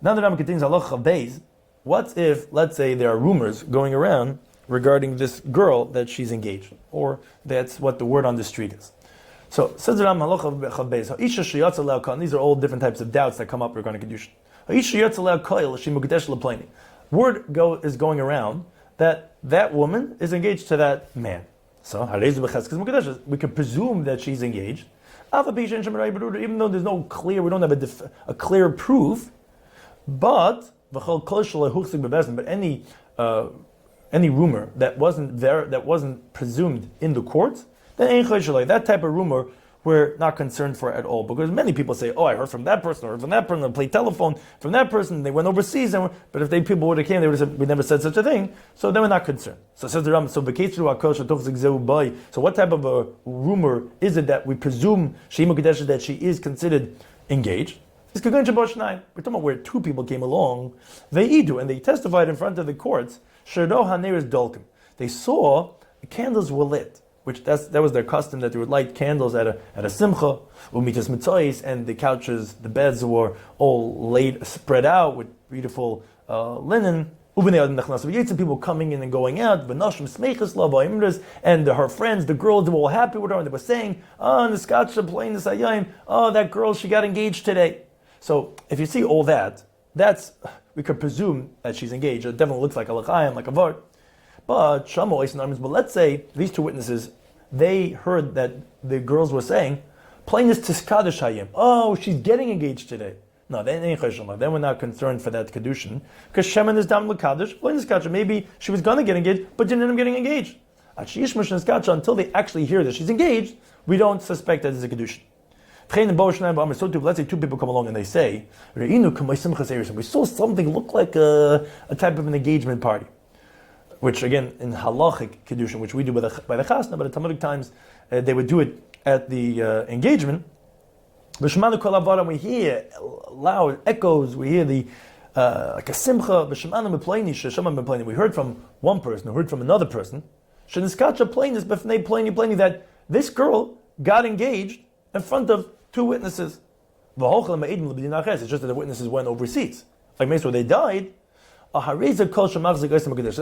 Now the Rambam continues, halacha Beis. What if, let's say, there are rumors going around regarding this girl that she's engaged, or that's what the word on the street is. So says the Rambam, halacha Beis. Ha'isha sheyatza le'al, and these are all different types of doubts that come up regarding kedushin. Ha'isha sheyatza le'al she mukdesh le'pleni. Word is going around that woman is engaged to that man. So, we can presume that she's engaged, even though there's no clear, we don't have a clear proof, but any rumor that wasn't there, that wasn't presumed in the court, then that type of rumor we're not concerned for at all, because many people say, "Oh, I heard from that person, or from that person, I played telephone from that person. They went overseas, but if people would have came, they would have said, we never said such a thing." So then we're not concerned. So says the Rambam. So what type of a rumor is it that we presume that she is considered engaged? We're talking about where two people came along, and they testified in front of the courts. They saw the candles were lit. Which that was their custom, that they would light candles at a simcha, umitas mitzayis, and the couches, the beds were all spread out with beautiful linen. People coming in and going out, and her friends, the girls, they were all happy with her, and they were saying, "Oh, the Scotch are playing this ayayim. Oh, that girl, she got engaged today." So if you see all that, we could presume that she's engaged. It definitely looks like a l'chaim, like a vart. But let's say these two witnesses, they heard that the girls were saying, playing this tiskadish hayim. Oh, she's getting engaged today. No, then we're not concerned for that kedushin, because shemen is dam l'kadish, playing tiskadish. Maybe she was going to get engaged, but didn't end up getting engaged. Until they actually hear that she's engaged, we don't suspect that it's a kedushin. So let's say two people come along and they say, we saw something look like a type of an engagement party. Which again, in halachic kedushin, which we do by the chasna, but at Talmudic times they would do it at the engagement. We hear loud echoes. We hear the like a simcha. We heard from one person, who heard from another person. That this girl got engaged in front of two witnesses. It's just that the witnesses went overseas. Like Meso, they died. So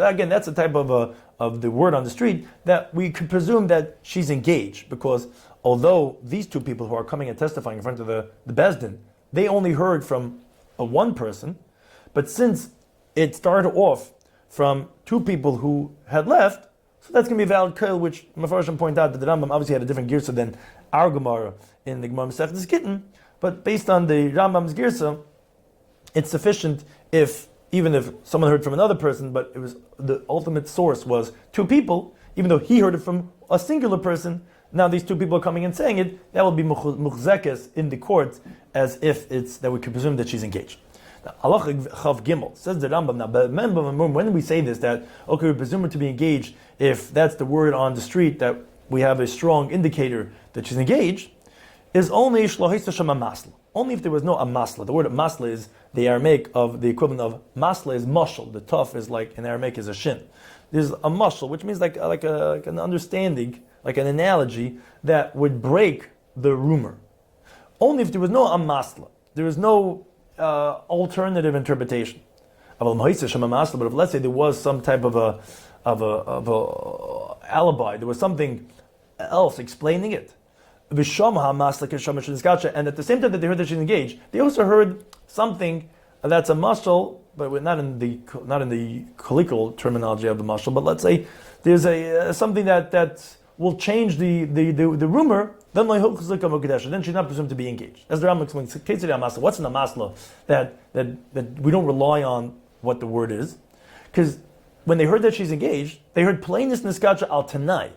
again, that's the type of the word on the street that we could presume that she's engaged, because although these two people who are coming and testifying in front of the Bezdin, they only heard from one person, but since it started off from two people who had left, so that's going to be a valid kol, which Mefarshim point out that the Rambam obviously had a different girsa than our Gemara in the Gemara Masechtas Gittin, but based on the Rambam's girsa, it's sufficient even if someone heard from another person, but it was the ultimate source was two people, even though he heard it from a singular person, now these two people are coming and saying it, that will be muchzekes in the court, as if it's that we can presume that she's engaged. Now, Halacha Chav Gimel says the Rambam. Now, but when we say this, that okay, we presume her to be engaged, if that's the word on the street, that we have a strong indicator that she's engaged, is only shlohis shama masla. Only if there was no amasla. The word masla is the Aramaic of the equivalent of masla is mashal. The tuf is like in Aramaic is a shin. there's a mashal, which means like an understanding, like an analogy that would break the rumor. Only if there was no amasla, there was no alternative interpretation. But if let's say there was some type of a alibi, there was something else explaining it. And at the same time that they heard that she's engaged, they also heard something that's a mashal, but we're not in the colloquial terminology of the mashal. But let's say there's something that will change the rumor. Then she's not presumed to be engaged. As the Rambam explains, what's in the masla that we don't rely on what the word is, because when they heard that she's engaged, they heard plainness niskacha al tanai,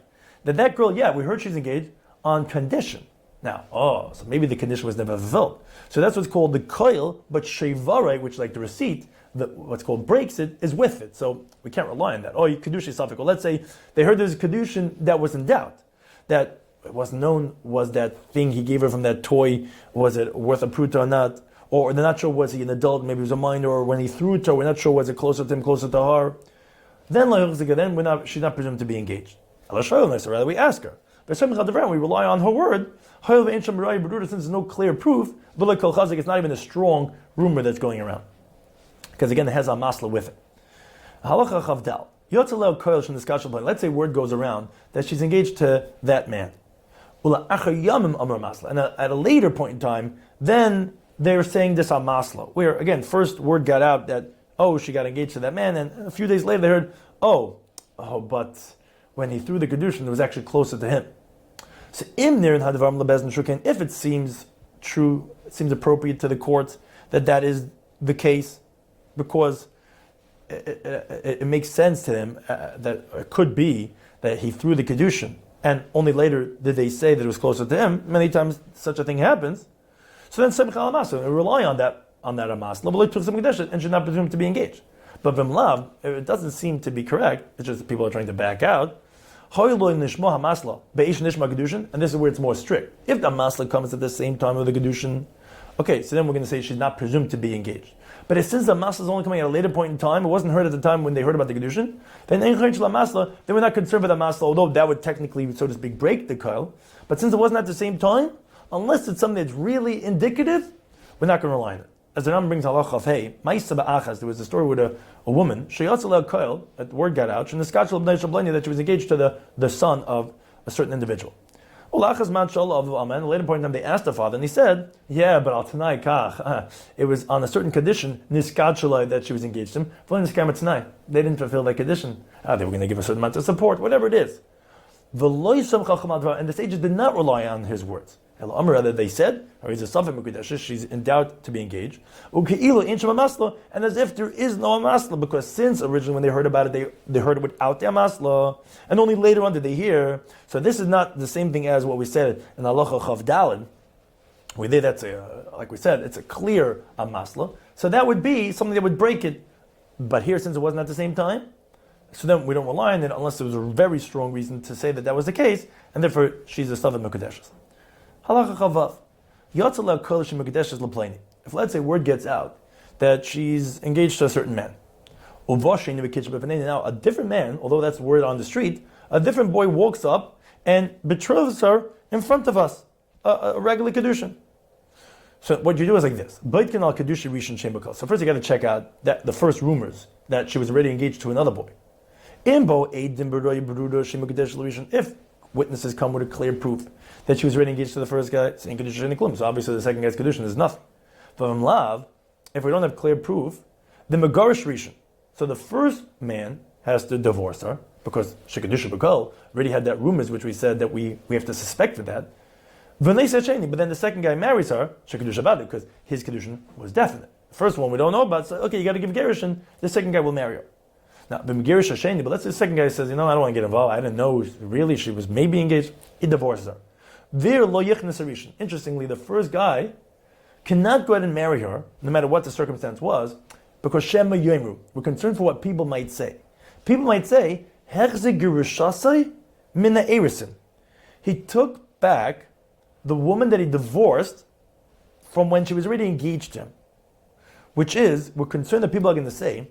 that girl, yeah, we heard she's engaged on condition. Now, so maybe the condition was never fulfilled. So that's what's called the koil, but shevare, which like the receipt, what's called breaks it, is with it. So we can't rely on that. Kedusha safek. Well, let's say they heard there's a kedushin that was in doubt, that it wasn't known, was that thing he gave her from that toy, was it worth a pruta or not? Or they're not sure, was he an adult, maybe he was a minor, or when he threw it to her, we're not sure, was it closer to him, closer to her? Then she's not presumed to be engaged. So rather we ask her. We rely on her word. Since there's no clear proof, it's not even a strong rumor that's going around. Because again, it has a masla with it. Let's say word goes around that she's engaged to that man. And at a later point in time, then they're saying this on masla, where again, first word got out that, she got engaged to that man, and a few days later they heard, but when he threw the kedushin, it was actually closer to him. So if it seems true, it seems appropriate to the court that is the case, because it makes sense to them that it could be that he threw the kedushin, and only later did they say that it was closer to him. Many times such a thing happens. So then semcha amasla, we rely on that amasla, and should not presume to be engaged. But v'mlav, it doesn't seem to be correct. It's just that people are trying to back out. And this is where it's more strict. If the masla comes at the same time with the kedushin, okay, so then we're going to say she's not presumed to be engaged. But since the masla is only coming at a later point in time, it wasn't heard at the time when they heard about the kedushin, then we're not concerned with the masla, although that would technically, so to speak, break the koil. But since it wasn't at the same time, unless it's something that's really indicative, we're not going to rely on it. As the Rambam brings halacha of hey, there was a story with a woman, koil, that the word got out, that she was engaged to the son of a certain individual. At a later point in time, they asked the father, and he said, yeah, but al tanai kach, it was on a certain condition, that she was engaged to him. They didn't fulfill that condition. They were going to give a certain amount of support, whatever it is. And the sages did not rely on his words. Rather, they said, she's in doubt to be engaged. And as if there is no amasla, because since originally when they heard about it, they heard it without the amasla, and only later on did they hear. So this is not the same thing as what we said in halacha chav daled. Like we said, it's a clear amasla. So that would be something that would break it. But here, since it wasn't at the same time, so then we don't rely on it unless there was a very strong reason to say that was the case, and therefore she's a stavim mekudeshes. Halacha chavav. Yatzaleh kol shemekudeshes lepleni. If let's say word gets out that she's engaged to a certain man, now a different man, although that's the word on the street, a different boy walks up and betroths her in front of us, a regular kedushin. So what you do is like this. So first you got to check out that the first rumors that she was already engaged to another boy. If witnesses come with a clear proof that she was already engaged to the first guy, so obviously the second guy's kedushin is nothing. But if we don't have clear proof, the megarish rishon. So the first man has to divorce her because shekadusha b'kol already had that rumors which we said that we have to suspect for that. But then the second guy marries her shekadusha b'kol because his kedushin was definite. The first one we don't know about, so okay, you got to give gerushin. The second guy will marry her. Now, the Megirish Hasheni, but let's say the second guy says, I don't want to get involved. I didn't know, really, she was maybe engaged. He divorces her. Vir lo yichnes harishin. Interestingly, the first guy cannot go ahead and marry her, no matter what the circumstance was, because Shema Yomru. We're concerned for what people might say. People might say, Hechze girushasai mina erisin. He took back the woman that he divorced from when she was already engaged to him. Which is, we're concerned that people are going to say,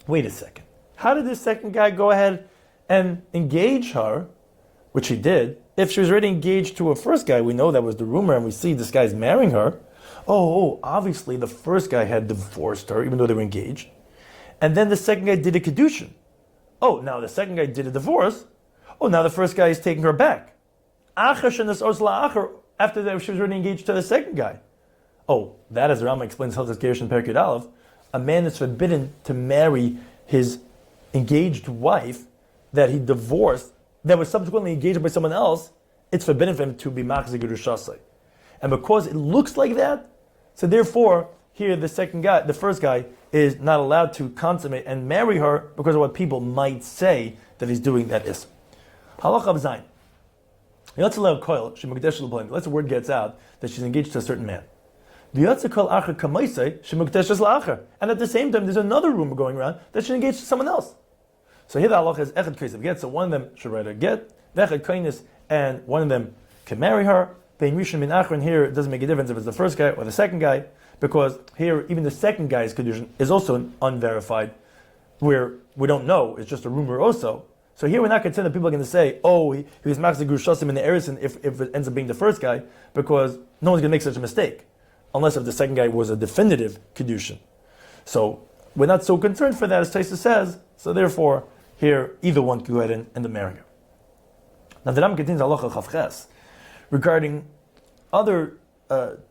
wait a second. How did this second guy go ahead and engage her, which he did? If she was already engaged to a first guy, we know that was the rumor, and we see this guy's marrying her. Obviously the first guy had divorced her, even though they were engaged. And then the second guy did a kedushin. Now the second guy did a divorce. Now the first guy is taking her back. After that, she was already engaged to the second guy. That, as the Rambam explains, Hilchos Gerushin in Perek Yud Aleph, a man is forbidden to marry his engaged wife that he divorced, that was subsequently engaged by someone else. It's forbidden for him to be machzik gerushasai. And because it looks like that, so therefore, here the first guy, is not allowed to consummate and marry her because of what people might say that he's doing that is. Halacha of Zayin. Let's the word gets out that she's engaged to a certain man. And at the same time, there's another rumor going around that she's engaged to someone else. So here the halacha is echad kaisav get. So one of them should write a get, vechad kainis, and one of them can marry her. Bein rishon min achron, here it doesn't make a difference if it's the first guy or the second guy, because here even the second guy's kedushin is also unverified, where we don't know, it's just a rumor also. So here we're not concerned that people are going to say, he was machzik gerushasim in the erison if it ends up being the first guy, because no one's going to make such a mistake, unless if the second guy was a definitive kedushin. So we're not so concerned for that, as Taisa says. So therefore, here either one can go ahead and end up marrying her. Now the Ram contains halacha chavches regarding other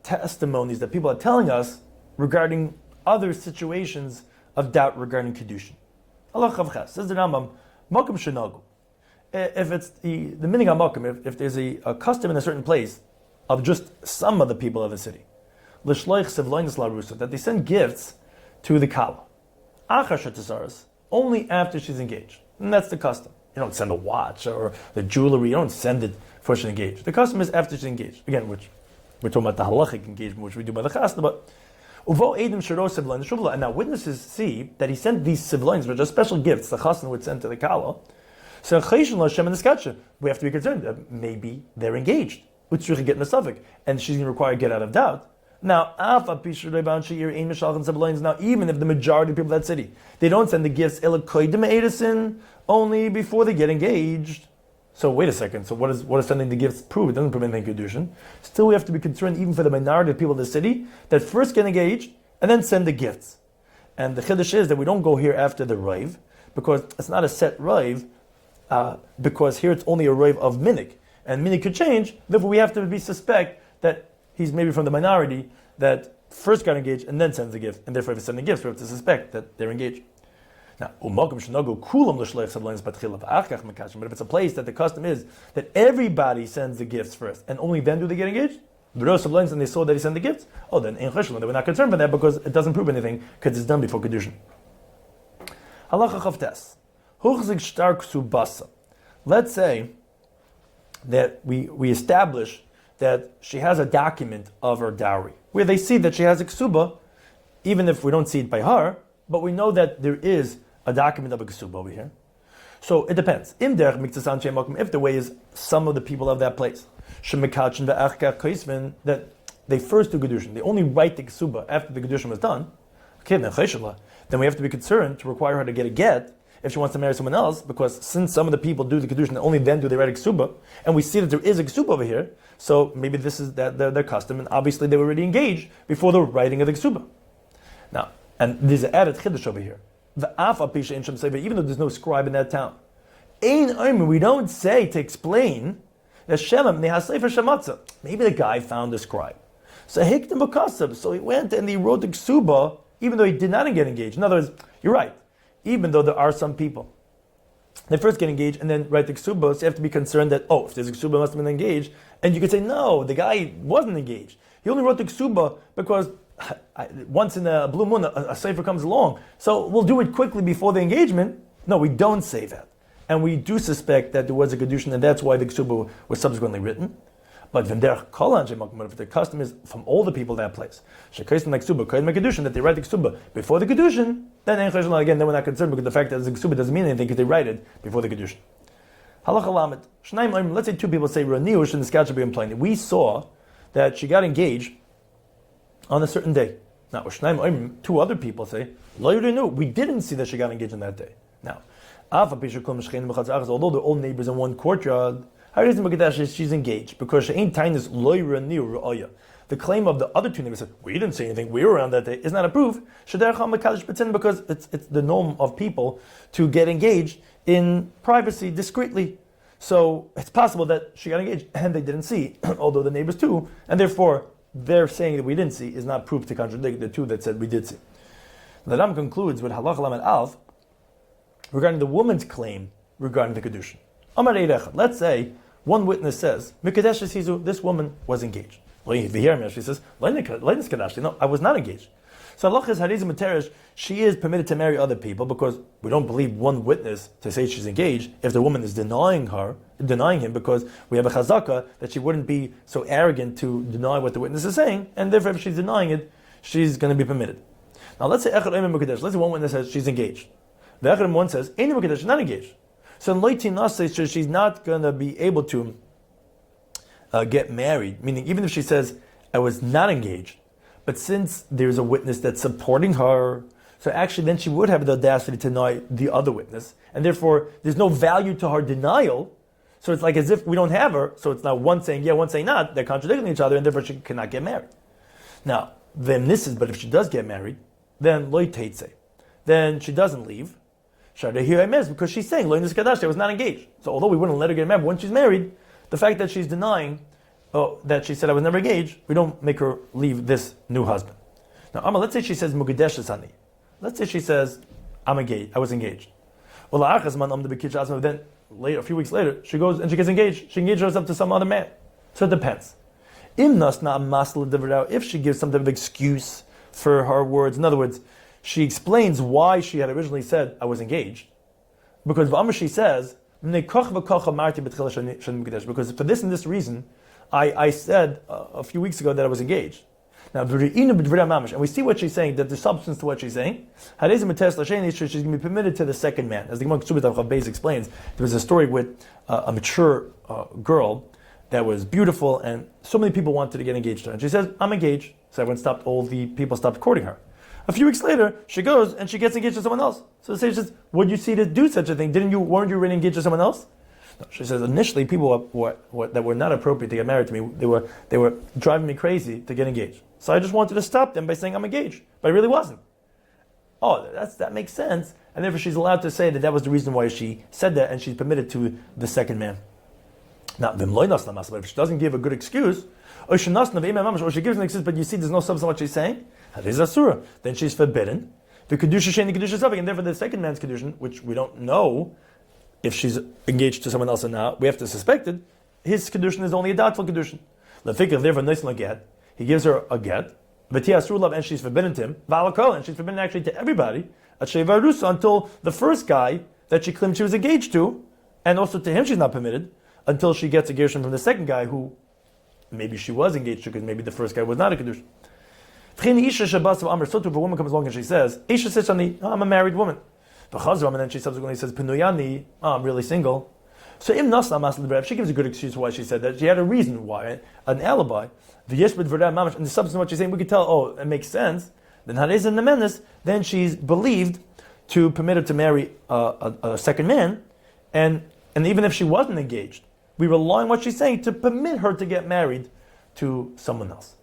testimonies that people are telling us regarding other situations of doubt regarding kedushin. Halacha chavches says the Rambam, makom shenagu. If it's the meaning of makom, if there's a custom in a certain place of just some of the people of the city, l'shloich sevloinus larusa, that they send gifts to the kala, achar shetasaras, only after she's engaged, and that's the custom. You don't send a watch or the jewelry. You don't send it before she's engaged. The custom is after she's engaged. Again, which we're talking about the halachic engagement, which we do by the chasna. But and now witnesses see that he sent these sivloins, which are special gifts the chasna would send to the kala. So we have to be concerned that maybe they're engaged, which you can get in the suffix, and she's going to require a get out of doubt. Now, now, even if the majority of people in that city, they don't send the gifts only before they get engaged. So wait a second. So what is sending the gifts prove? It doesn't prove anything kedushin. Still, we have to be concerned, even for the minority of people in the city, that first get engaged and then send the gifts. And the chiddush is that we don't go here after the raiv, because it's not a set raiv, because here it's only a raiv of minik, and minik could change. Therefore, we have to be suspect that he's maybe from the minority that first got engaged and then sends the gift, and therefore if he's sending gifts, we have to suspect that they're engaged. Now, but if it's a place that the custom is that everybody sends the gifts first, and only then do they get engaged, and they saw that he sent the gifts, then they were not concerned by that because it doesn't prove anything, because it's done before Kedushin. Halacha chavtes. Let's say that we establish that she has a document of her dowry, where they see that she has a ksuba, even if we don't see it by her, but we know that there is a document of a ksuba over here. So it depends. If the way is some of the people of that place, that they first do kedushin, they only write the ksuba after the kedushin was done, then we have to be concerned to require her to get a get if she wants to marry someone else, because since some of the people do the kedushin, only then do they write a ksuba, and we see that there is a ksuba over here, so maybe this is their custom, and obviously they were already engaged before the writing of the ksuba. Now, and there's an added chiddush over here. Even though there's no scribe in that town, we don't say to explain that maybe the guy found a scribe. So he went and he wrote the ksuba, even though he did not get engaged. In other words, you're right. Even though there are some people, they first get engaged and then write the ksuba, so you have to be concerned that, if there's a ksuba, must have been engaged. And you could say, no, the guy wasn't engaged. He only wrote the ksuba because once in a blue moon, a sefer comes along. So we'll do it quickly before the engagement. No, we don't say that. And we do suspect that there was a kedushin, and that's why the ksuba was subsequently written. But if the custom is from all the people in that place, that they write the ksuba before the kedushin, then again, then we're not concerned, because the fact that the ksuba doesn't mean anything because they write it before the kedushin. Halacha lamed. Let's say two people say we saw that she got engaged on a certain day. Now, two other people say, we didn't see that she got engaged on that day. Now, although they're all neighbors in one courtyard, she's engaged because she ain't tainis loyra near ru'aya. The claim of the other two neighbors said, we didn't say anything, we were around that day, is not a proof. Because it's the norm of people to get engaged in privacy, discreetly. So it's possible that she got engaged and they didn't see, although the neighbors too, and therefore they're saying that we didn't see is not proof to contradict the two that said we did see. The Ram concludes with Halach Lamed Alf regarding the woman's claim regarding the Kedushin. Let's say one witness says, this woman was engaged. She says, no, I was not engaged. So Allah is Harizim Teresh, she is permitted to marry other people because we don't believe one witness to say she's engaged if the woman is denying him, because we have a chazaka that she wouldn't be so arrogant to deny what the witness is saying, and therefore if she's denying it, she's going to be permitted. Now let's say one witness says she's engaged. The Echad one says, she's not engaged. So in Loitin says she's not going to be able to get married, meaning even if she says, I was not engaged, but since there's a witness that's supporting her, so actually then she would have the audacity to deny the other witness, and therefore there's no value to her denial, so it's like as if we don't have her, so it's not one saying yeah, one saying not, they're contradicting each other, and therefore she cannot get married. Now, but if she does get married, then loy teitze, then she doesn't leave, because she's saying, I was not engaged. So although we wouldn't let her get married, when she's married, the fact that she's denying that she said I was never engaged, we don't make her leave this new husband. Now, let's say she says Mugadesh Sani. Let's say she says I'm engaged. I was engaged. Well, then later, a few weeks later, she goes and she gets engaged. She engages herself to some other man. So it depends. If she gives some type of excuse for her words, in other words, she explains why she had originally said I was engaged, because she says because for this and this reason, I said a few weeks ago that I was engaged. Now, and we see what she's saying, that there's substance to what she's saying. She's going to be permitted to the second man. As the Gemara Beis explains, there was a story with a mature girl that was beautiful, and so many people wanted to get engaged to her. And she says, I'm engaged. So all the people stopped courting her. A few weeks later, she goes and she gets engaged to someone else. So the sage says, what did you see to do such a thing? Weren't you already engaged to someone else? No, she says, initially, people that were not appropriate to get married to me, they were driving me crazy to get engaged. So I just wanted to stop them by saying I'm engaged, but I really wasn't. Oh, that makes sense. And therefore she's allowed to say that was the reason why she said that, and she's permitted to the second man. Now, but if she doesn't give a good excuse, or she gives an excuse, but you see there's no substance in what she's saying, then she's forbidden. And therefore the second man's kedushin, which we don't know if she's engaged to someone else or not, we have to suspect it, his kedushin is only a doubtful kedushin. He gives her a get, and she's forbidden to him, and she's forbidden actually to everybody, until the first guy that she claimed she was engaged to, and also to him she's not permitted, until she gets a gershon from the second guy who maybe she was engaged to, because maybe the first guy was not a kedushin. So if a woman comes along and she says, I'm a married woman. And then she subsequently says, I'm really single. So if she gives a good excuse why she said that, she had a reason why, an alibi, and the substance of what she's saying, we could tell, it makes sense, then she's believed to permit her to marry a second man, and even if she wasn't engaged, we rely on what she's saying to permit her to get married to someone else.